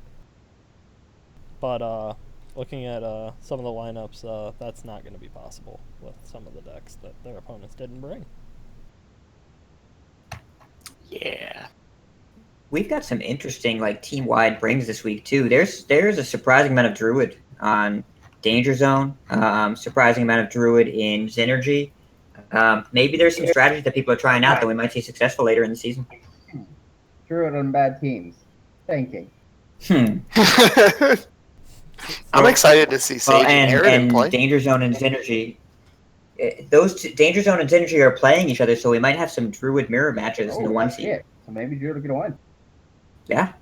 But looking at some of the lineups, that's not going to be possible with some of the decks that their opponents didn't bring.
Yeah.
We've got some interesting team-wide brings this week too. There's a surprising amount of Druid on Danger Zone. Surprising amount of Druid in Synergy. Maybe there's some strategies that people are trying out that we might see successful later in the season.
Druid on bad teams. Thinking.
I'm excited to see Sage and Aridin play.
Danger Zone and Synergy. Danger Zone and Synergy are playing each other, so we might have some Druid mirror matches in the 1 seed.
So maybe Druid will get a win.
Yeah.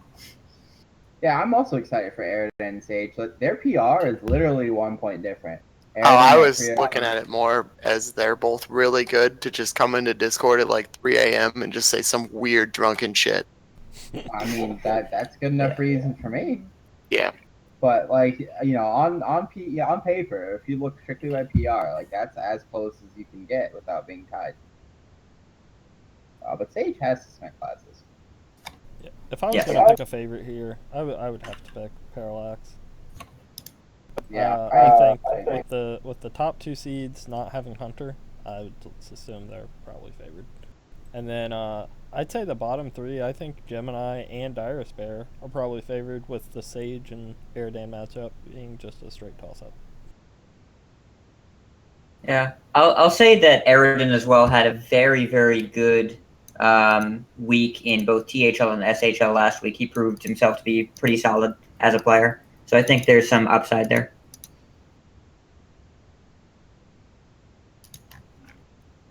Yeah, I'm also excited for Aridin and Sage. Their PR is literally 1 point different.
I was looking at it more as they're both really good to just come into Discord at 3 a.m. and just say some weird drunken shit.
I mean, that's good enough reason for me.
Yeah.
But on paper, if you look strictly by PR, that's as close as you can get without being tied. But Sage has to spend classes.
Yeah. If I was going to pick a favorite here, I would have to pick Parallax.
Yeah,
I think with the top 2 seeds not having Hunter, I would assume they're probably favored. And then I'd say the bottom 3, I think Gemini and Dire Spare are probably favored, with the Sage and Aridin matchup being just a straight toss-up.
Yeah, I'll say that Aridin as well had a very, very good week in both THL and SHL last week. He proved himself to be pretty solid as a player. So I think there's some upside there.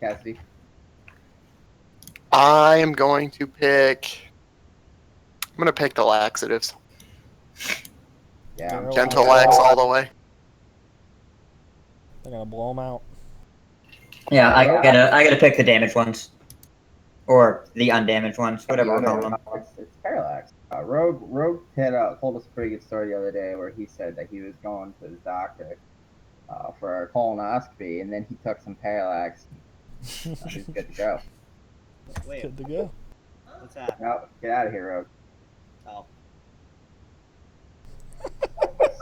Cassidy.
I am going to pick. I'm going to pick the laxatives.
Yeah.
Gentle lax all the way.
They're gonna blow them out.
Yeah, I gotta pick the damaged ones, or the undamaged ones, whatever we're calling them.
It's Parallax. Rogue told us a pretty good story the other day where he said that he was going to his doctor for a colonoscopy, and then he took some Parallax. He's good to go.
Wait,
Good to go.
what's that?
No, get out of here, Rogue.
Oh.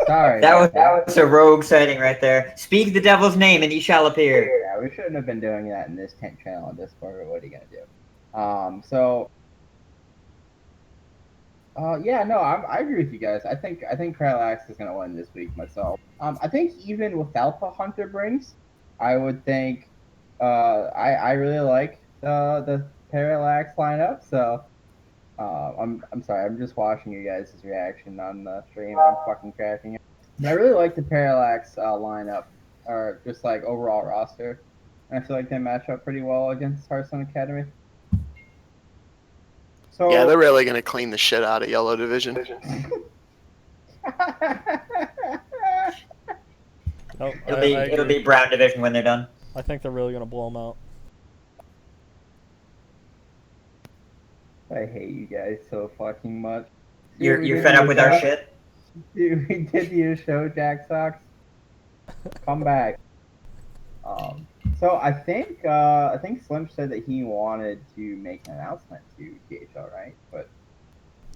Sorry.
That was a rogue sighting right there. Speak the devil's name and he shall appear.
Yeah, we shouldn't have been doing that in this tent channel on Discord, but what are you gonna do? I agree with you guys. I think Parallax is gonna win this week myself. I think even without the Hunter brings, I would think I really like the Parallax lineup. So I'm sorry, I'm just watching you guys' reaction on the stream. I'm fucking cracking up. But I really like the Parallax lineup, or just overall roster. And I feel like they match up pretty well against Hearthstone Academy. So
Yeah, they're really going to clean the shit out of Yellow Division.
Nope,
It'll be Brown Division when they're done.
I think they're really gonna blow them out.
I hate you guys so fucking much.
You're fed up with our shit?
Dude, we did you a show, Jack Sox. Come back. So I think Slim said that he wanted to make an announcement to THL, right? But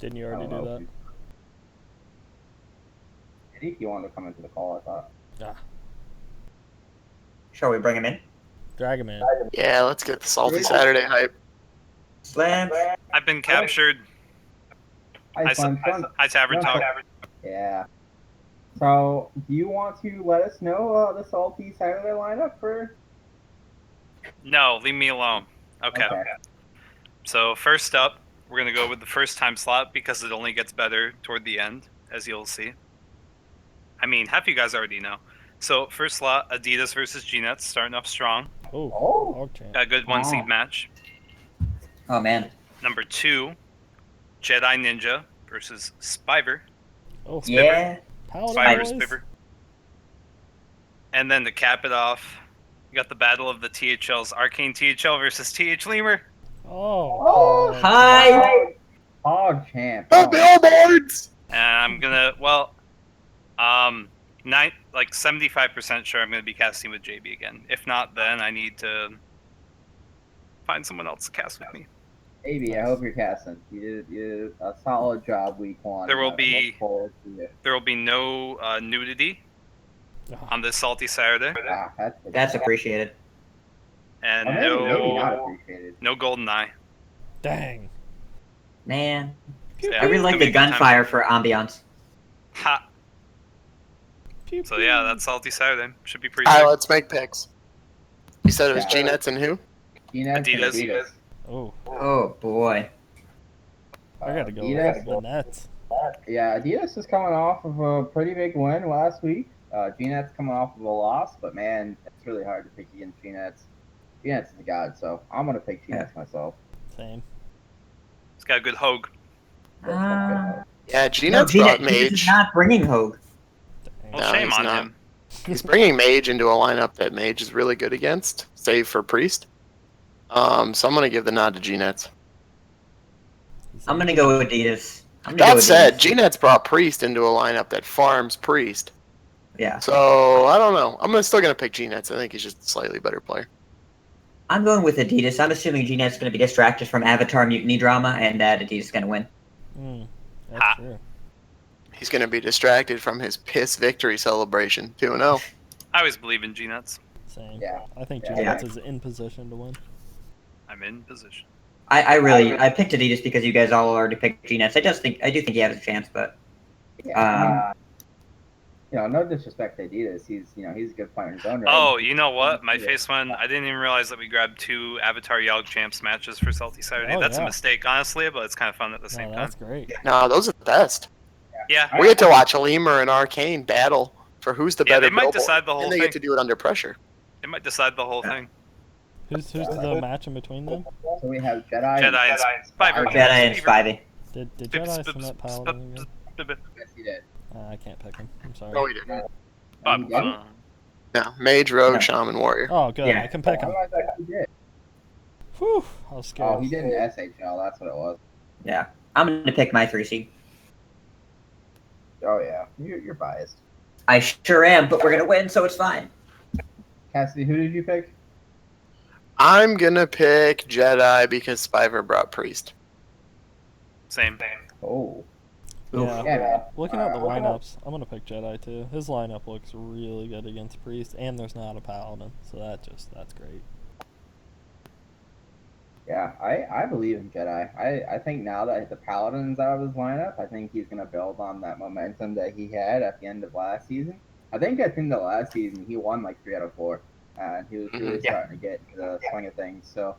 Didn't you
I
already
don't
do
know.
that?
Did he wanted to come into the call? I thought.
Ah,
Shall we bring him in?
drag him in.
Yeah, let's get the Salty Saturday hype.
Slam.
I've been captured.
Hi, Slim.
Hi, Tavern Talk.
Yeah. So, do you want to let us know the Salty Saturday lineup for?
No, leave me alone. Okay. So first up, we're gonna go with the first time slot because it only gets better toward the end, as you'll see. I mean, half you guys already know. So first slot, Adidas versus G-Nets, starting off strong.
Oh, dog champ.
Got a good one seed match.
Oh man.
Number 2, Jedi Ninja versus Spiver.
Oh,
Yeah.
Paladin
Spiver,
boys.
Spiver. And then to cap it off, you got the battle of the THLs, Arcane THL versus TH Lemur.
Oh,
Hi.
Oh, champ.
The billboards!
And I'm gonna, 75% sure I'm gonna be casting with JB again. If not, then I need to find someone else to cast with me.
Baby, I hope you're casting. You did a solid job week 1.
There will
I
be-
look forward to it.
There will be no nudity on this salty Saturday,
That's appreciated.
and
Maybe not appreciated.
no golden eye.
dang.
Man.
So, yeah,
I really
it's
like
gonna be
the
a good time.
gunfire for ambiance.
Ha.
Pew,
So
pew.
yeah, that's salty Saturday. Should be pretty
All right,
good.
let's make picks. You said it was
Yeah.
G-Nets and who?
Adidas.
Oh,
Oh boy.
I gotta go
Adidas.
with the Nets.
Yeah, Adidas is coming off of a pretty big win last week. G-Net's coming off of a loss, but man, it's really hard to pick against G-Nets. G-Net's is a god, so I'm going to pick G-Nets myself.
Same.
It's got a good hogue.
Yeah, G-Nets brought
G-Net is
Mage.
not bringing Hogue.
Dang.
Well,
No,
shame
he's
on
not.
him.
He's bringing Mage into a lineup that Mage is really good against, save for Priest. So I'm going to give the nod to G-Nets.
I'm gonna go with Adidas.
That said, G-Nets brought Priest into a lineup that farms Priest.
Yeah.
So, I don't know. I'm still going to pick G-Nets. I think he's just a slightly better player.
I'm going with Adidas. I'm assuming G-Net's gonna be distracted from Avatar Mutiny drama, and that Adidas is gonna win.
That's
Ha.
true.
He's going to be distracted from his piss victory celebration. 2-0.
I always believe in G-Nuts.
Same.
Yeah.
I think
Yeah.
G-Nets is in position to win.
I'm in position.
I picked Adidas because you guys all already picked G-Nets. I do think he has a chance, but
No disrespect to Adidas. He's a good player in his own right.
Oh, you know what? My face went. I didn't even realize that we grabbed 2 Avatar Yogg Champs matches for Salty Saturday.
Oh,
That's
yeah.
a mistake, honestly, but it's kind of fun at the same
No,
time.
that's great.
No, those are the best.
Yeah.
We get to watch Lemur and Arcane battle for who's the
Yeah,
better
they might
billboard.
decide the whole
and they
thing.
get to do it under pressure.
It might decide the whole thing.
Who's the match in between them?
So we have Jedi.
Jedi and Spiver.
Jedi and Spivey.
Did Jedi submit Paladin again?
Yes, he did.
I can't pick him. I'm sorry.
No, he didn't.
He didn't?
No, Mage, Rogue,
No.
Shaman, Warrior.
Oh, good.
Yeah.
I can pick him.
I thought he did.
Whew. I was scared.
Oh, he did an SHL. That's what it was.
Yeah. I'm gonna pick my 3 seed.
Oh yeah, you're biased.
I sure am, but we're gonna win, so it's fine.
Cassidy, who did you pick?
I'm going to pick Jedi because Spiver brought Priest.
Same.
Oh,
Yeah.
yeah, man.
Looking at the lineups, I'm gonna pick Jedi too. His lineup looks really good against Priest, and there's not a Paladin, so that's great.
Yeah, I believe in Jedi. I think now that the Paladin's out of his lineup, I think he's gonna build on that momentum that he had at the end of last season. I think at the end of last season he won like 3 out of 4, and he was really starting to get into the swing of things. So,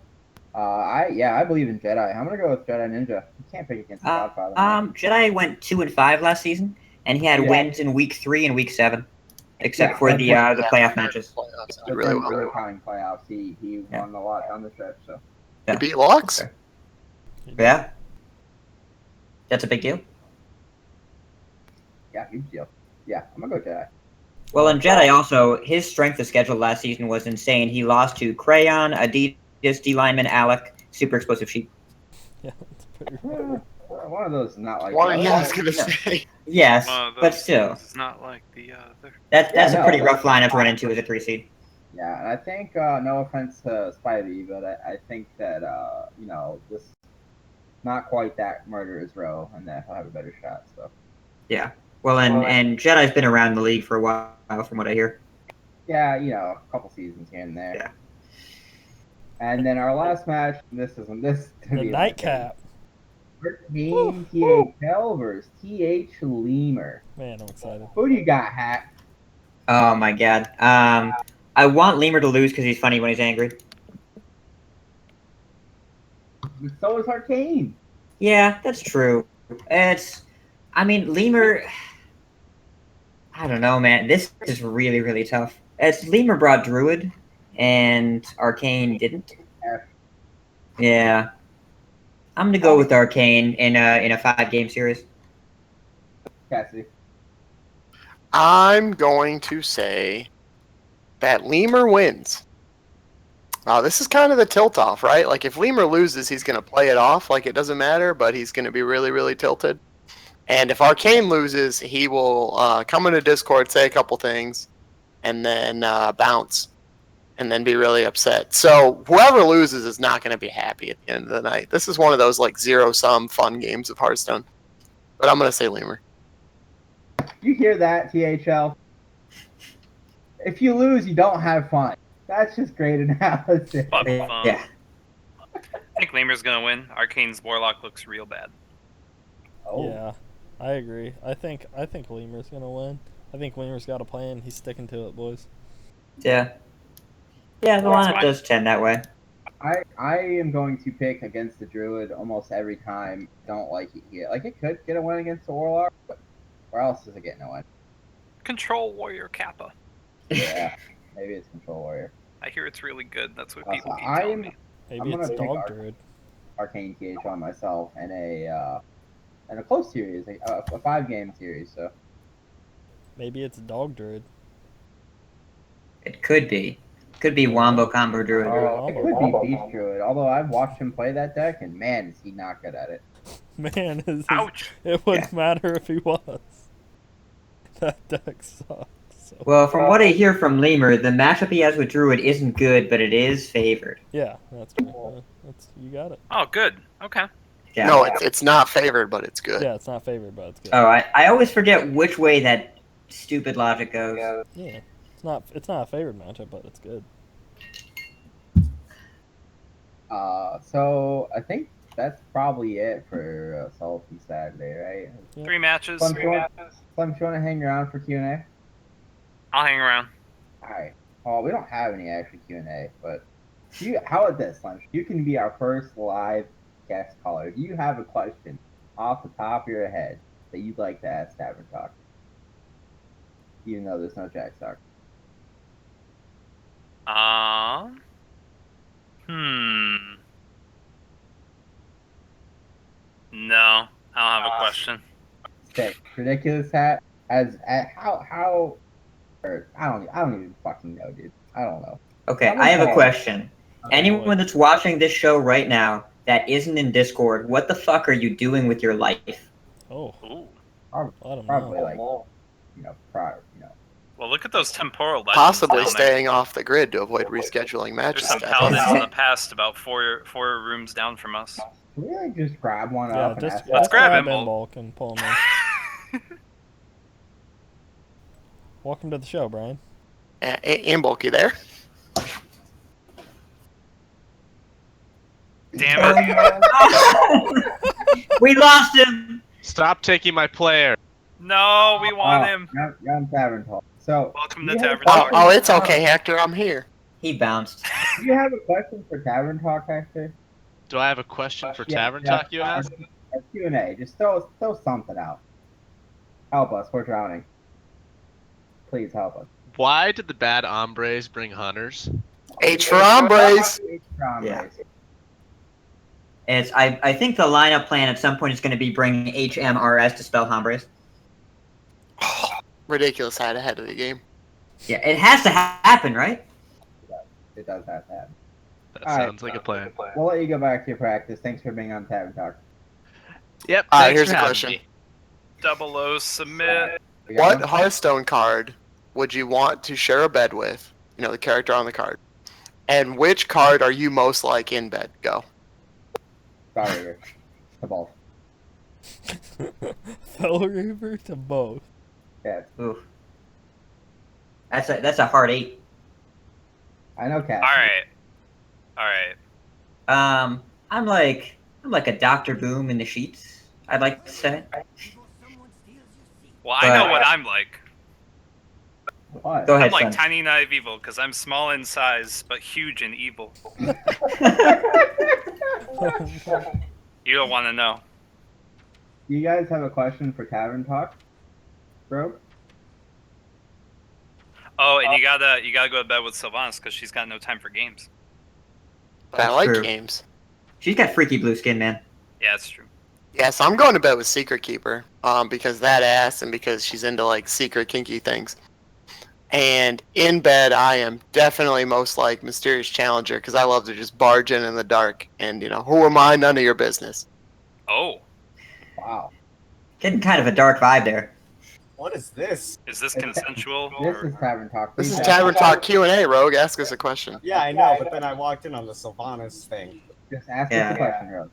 I believe in Jedi. I'm gonna go with Jedi Ninja. You can't pick against the Godfather.
Jedi went 2-5 last season, and he had wins in week 3 and week 7, except for the playoff matches.
Playoffs,
But
really
then
well.
really counting playoffs, he won a lot down the stretch. So
He beat Lux?
Okay. Yeah. That's a big deal.
yeah, huge deal. Yeah, I'm gonna go Jedi.
Well, and Jedi also, his strength of schedule last season was insane. He lost to Crayon, Adidas, D-Lineman, Alec, Super Explosive Sheep.
Yeah, that's pretty rough.
One of those is not like.
Well,
the
yeah, I was
other.
gonna
No.
say.
Yes,
One of
but
those
still,
teams is not like the other.
that's
Yeah,
a
no,
pretty
that's
rough lineup to run into as a 3 seed.
Yeah, and I think no offense to Spidey, but I think that this not quite that murderer's row, and that he'll have a better shot. So
Yeah. Well, and Jedi's been around the league for a while, from what I hear.
yeah, a couple seasons here and there.
Yeah.
And then our last match. This
The
my favorite.
nightcap.
Team THL versus TH Lemur.
Man, I'm excited.
Who do you got, Hat?
Oh my god. I want Lemur to lose because he's funny when he's angry.
So is Arcane.
Yeah, that's true. I mean, Lemur. I don't know, man. This is really, really tough. Lemur brought Druid, and Arcane didn't.
F.
Yeah, I'm gonna go with Arcane in a 5-game series.
Cassidy.
I'm going to say that Lemur wins. Now, this is kind of the tilt off, right? Like, if Lemur loses, he's going to play it off like it doesn't matter, but he's going to be really, really tilted. And if Arcane loses, he will come into Discord, say a couple things, and then bounce, and then be really upset. So whoever loses is not going to be happy at the end of the night. This is one of those, like, zero-sum fun games of Hearthstone. But I'm going to say Lemur.
You hear that, THL? If you lose, you don't have fun. That's just great analysis.
But,
Yeah.
I think Lemur's gonna win. Arcane's Warlock looks real bad.
Oh.
Yeah, I agree. I think Lemur's gonna win. I think Lemur's got a plan. He's sticking to it, boys.
Yeah. Yeah, the
That's
lineup
fine.
does tend that way.
I am going to pick against the Druid almost every time. Don't like it here. Like, it could get a win against the Warlock, but where else is it getting a win?
Control Warrior Kappa.
Yeah, maybe it's Control Warrior.
I hear it's really good. That's what
So
people keep
I
telling
am
me.
Maybe
I'm
it's
gonna pick
Dog Druid.
Arcane THL myself in a close series, a 5-game series. So
Maybe it's Dog Druid.
It could be. Could be Wombo Combo Druid.
it could be Beast Druid. Although I've watched him play that deck, and man, is he not good at it.
Man,
Ouch!
it wouldn't matter if he was. That deck sucks. So.
Well, from what I hear from Lemur, the matchup he has with Druid isn't good, but it is favored.
Yeah, that's true. You got it.
Oh, good. Okay.
Yeah.
No, it's not favored, but it's good.
Yeah, it's not favored, but it's good.
Oh, I always forget which way that stupid logic goes.
Yeah, it's not a favored matchup, but it's good.
So I think that's probably it for Salty Saturday, right?
Yeah.
3 matches.
Slim, you want to hang around for Q&A?
I'll hang around.
All right. Well, we don't have any actual Q&A, but how about this, Slim? You can be our first live guest caller. Do you have a question off the top of your head that you'd like to ask Tavern Talk? Even though there's no Jack Talk.
No, I don't have a question.
Okay, ridiculous hat. How? Or I don't even fucking know, dude. I don't know.
Okay, I have a question. Anyone that's watching this show right now that isn't in Discord, what the fuck are you doing with your life?
Oh,
Ooh.
Probably like prior.
Well, look at those temporal legends.
Possibly
down there.
staying off the grid to avoid rescheduling matches.
There's some paladins in the past about four rooms down from us.
Can we like just grab one
yeah,
up and
just
ask
Let's grab him,
in
Bulk.
bulk and pull him in. Welcome to the show, Brian.
And Bulky there.
Damn it.
We lost him!
Stop taking my player.
No, we want him.
You're on Tavern Talk. So
Welcome
do
to
you have a
Tavern
question-
Talk.
Oh, it's okay, Hector. I'm here.
He bounced.
Do you have a question for Tavern Talk, Hector?
Do I have a question for
Yeah,
Tavern
yeah.
Talk, you ask?
A Q&A. Just throw something out. Help us. We're drowning. Please help us.
Why did the bad hombres bring hunters?
H for hombres.
Yeah. I think the lineup plan at some point is going to be bringing HMRS to spell hombres.
Ridiculous hat ahead of the game.
Yeah, it has to happen, right?
It does have to happen.
That
All right.
sounds like a plan.
We'll let you go back to your practice. Thanks for being on Tavern Talk.
Yep.
All right,
Thanks
here's
for
the
having
question.
me.
Double O submit.
We got
What
one?
Hearthstone card would you want to share a bed with? You know, the character on the card. And which card are you most like in bed? Go.
Star Reaver. To both.
Fellreaver to both.
Yeah.
Oof. That's a hard 8.
I know Cass.
All right.
I'm like a Doctor Boom in the sheets. I'd like to say.
Well, I know
But-
what I'm like.
What?
Go
I'm
ahead,
like
son.
tiny naive evil because I'm small in size but huge in evil. You don't want to know.
You guys have a question for Tavern Talk, bro?
Oh, and you gotta go to bed with Sylvanas because she's got no time for games.
I like
true.
games.
She's got freaky blue skin, man.
Yeah, it's true.
Yes, I'm going to bed with Secret Keeper. Because that ass and because she's into like secret kinky things. And in bed, I am definitely most like Mysterious Challenger because I love to just barge in the dark and who am I? None of your business.
Oh,
Wow.
Getting kind of a dark vibe there.
What is this?
is this
It's-
consensual?
This
or-
is Tavern Talk.
This
Please
is
ask
Tavern
a-
Talk Q&A, Rogue. Ask us a question.
Yeah, I know, but then I walked in on the Sylvanas thing.
Just ask
Yeah.
us a question, Rogue.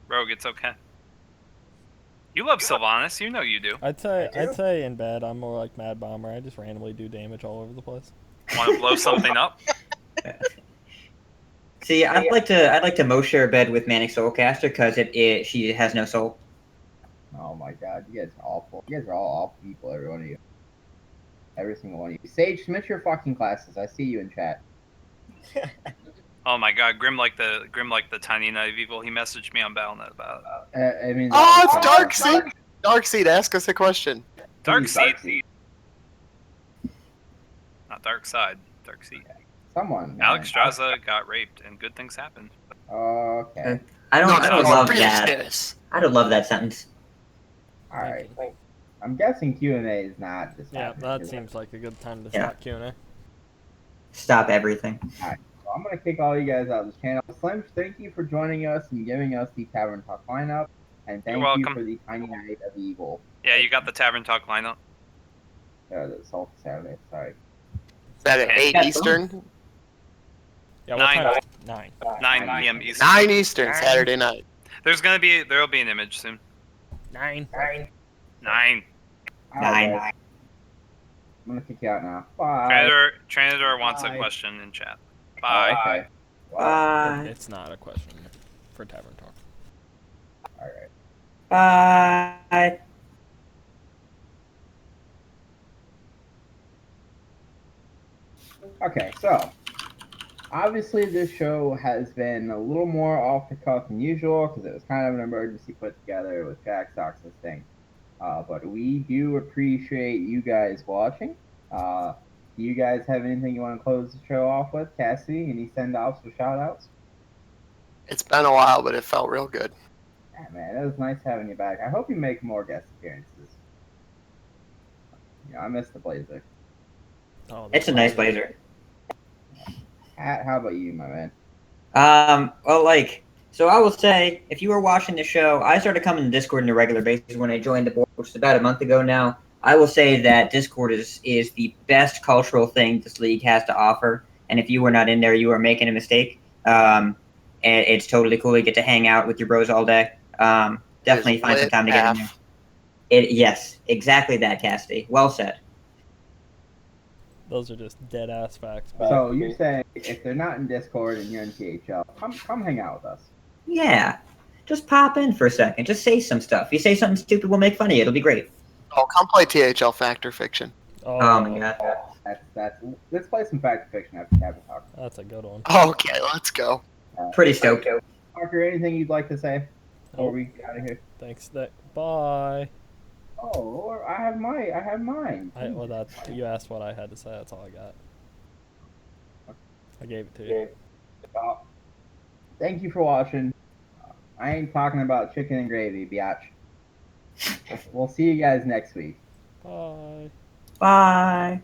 Rogue, it's okay. You love Sylvanas, you know you do.
I'd say
I do?
I'd say in bed I'm more like Mad Bomber. I just randomly do damage all over the place.
Want to blow something up?
See, I'd like to most share a bed with Manic Soulcaster because she has no soul.
Oh my god, you guys are awful. You guys are all awful people, every one of you. Every single one of you. Sage, submit your fucking classes. I see you in chat.
Oh my god, Grim like the tiny naive evil. He messaged me on Battle.net about it.
I mean,
Oh, it's Darkseid. Darkseid, ask us a question.
Dark
Who's
Seed, not Dark Side. Dark Seed.
Someone. man.
Alex Straza got raped, and good things happened.
Okay.
I don't
No,
love that.
business.
I don't love that sentence.
All right. I'm guessing Q&A is not just
Yeah,
happening,
that
'cause
seems like a good time to
Yeah.
stop Q&A.
Stop everything.
So I'm gonna kick all you guys out of this channel. Slim, thank you for joining us and giving us the Tavern Talk lineup, and thank you
welcome.
for the Tiny Night of Evil.
Yeah, you got the Tavern Talk lineup.
The Salt Saturday. Sorry.
Is that at 8
Yeah,
Eastern?
Yeah, what
9.
time? 9.
9 p.m. Eastern.
9 Eastern, Saturday night.
There'll be an image soon.
9.
9.
All right,
9.
guys. I'm gonna kick you out now. Bye.
Tranador wants a
Bye.
question in chat. Bye.
Okay.
Bye.
It's not a question for Tavern Talk.
All right.
Bye.
Okay, so obviously this show has been a little more off the cuff than usual because it was kind of an emergency put together with Jack Sox's thing. But we do appreciate you guys watching. Do you guys have anything you want to close the show off with? Cassie, any send-offs or shout-outs?
It's been a while, but it felt real good.
Yeah, man, it was nice having you back. I hope you make more guest appearances. I miss the Blazer.
Oh,
It's a nice blazer.
Hat, how about you, my man?
Well, so I will say, if you were watching the show, I started coming to Discord on a regular basis when I joined the board, which is about a month ago now. I will say that Discord is the best cultural thing this league has to offer, and if you were not in there, you are making a mistake. And it's totally cool to get to hang out with your bros all day. Definitely find some time to get in there. Yes, exactly that, Cassidy. Well said.
Those are just dead ass facts.
So you say if they're not in Discord and you're in THL, come hang out with us.
Yeah. Just pop in for a second. Just say some stuff. If you say something stupid, we'll make fun of you. It'll be great.
Oh, come play THL Fact or Fiction.
Oh my god.
That's. Let's play some fact fiction after Tavern Talk.
That's a good one.
Okay, let's go.
Pretty stoked.
Parker, anything you'd like to say before we get out of here?
Thanks. Bye.
Oh, I have mine.
Well, that you asked what I had to say. That's all I got. I gave it to you.
Well, thank you for watching. I ain't talking about chicken and gravy, biatch. We'll see you guys next week.
Bye.
Bye.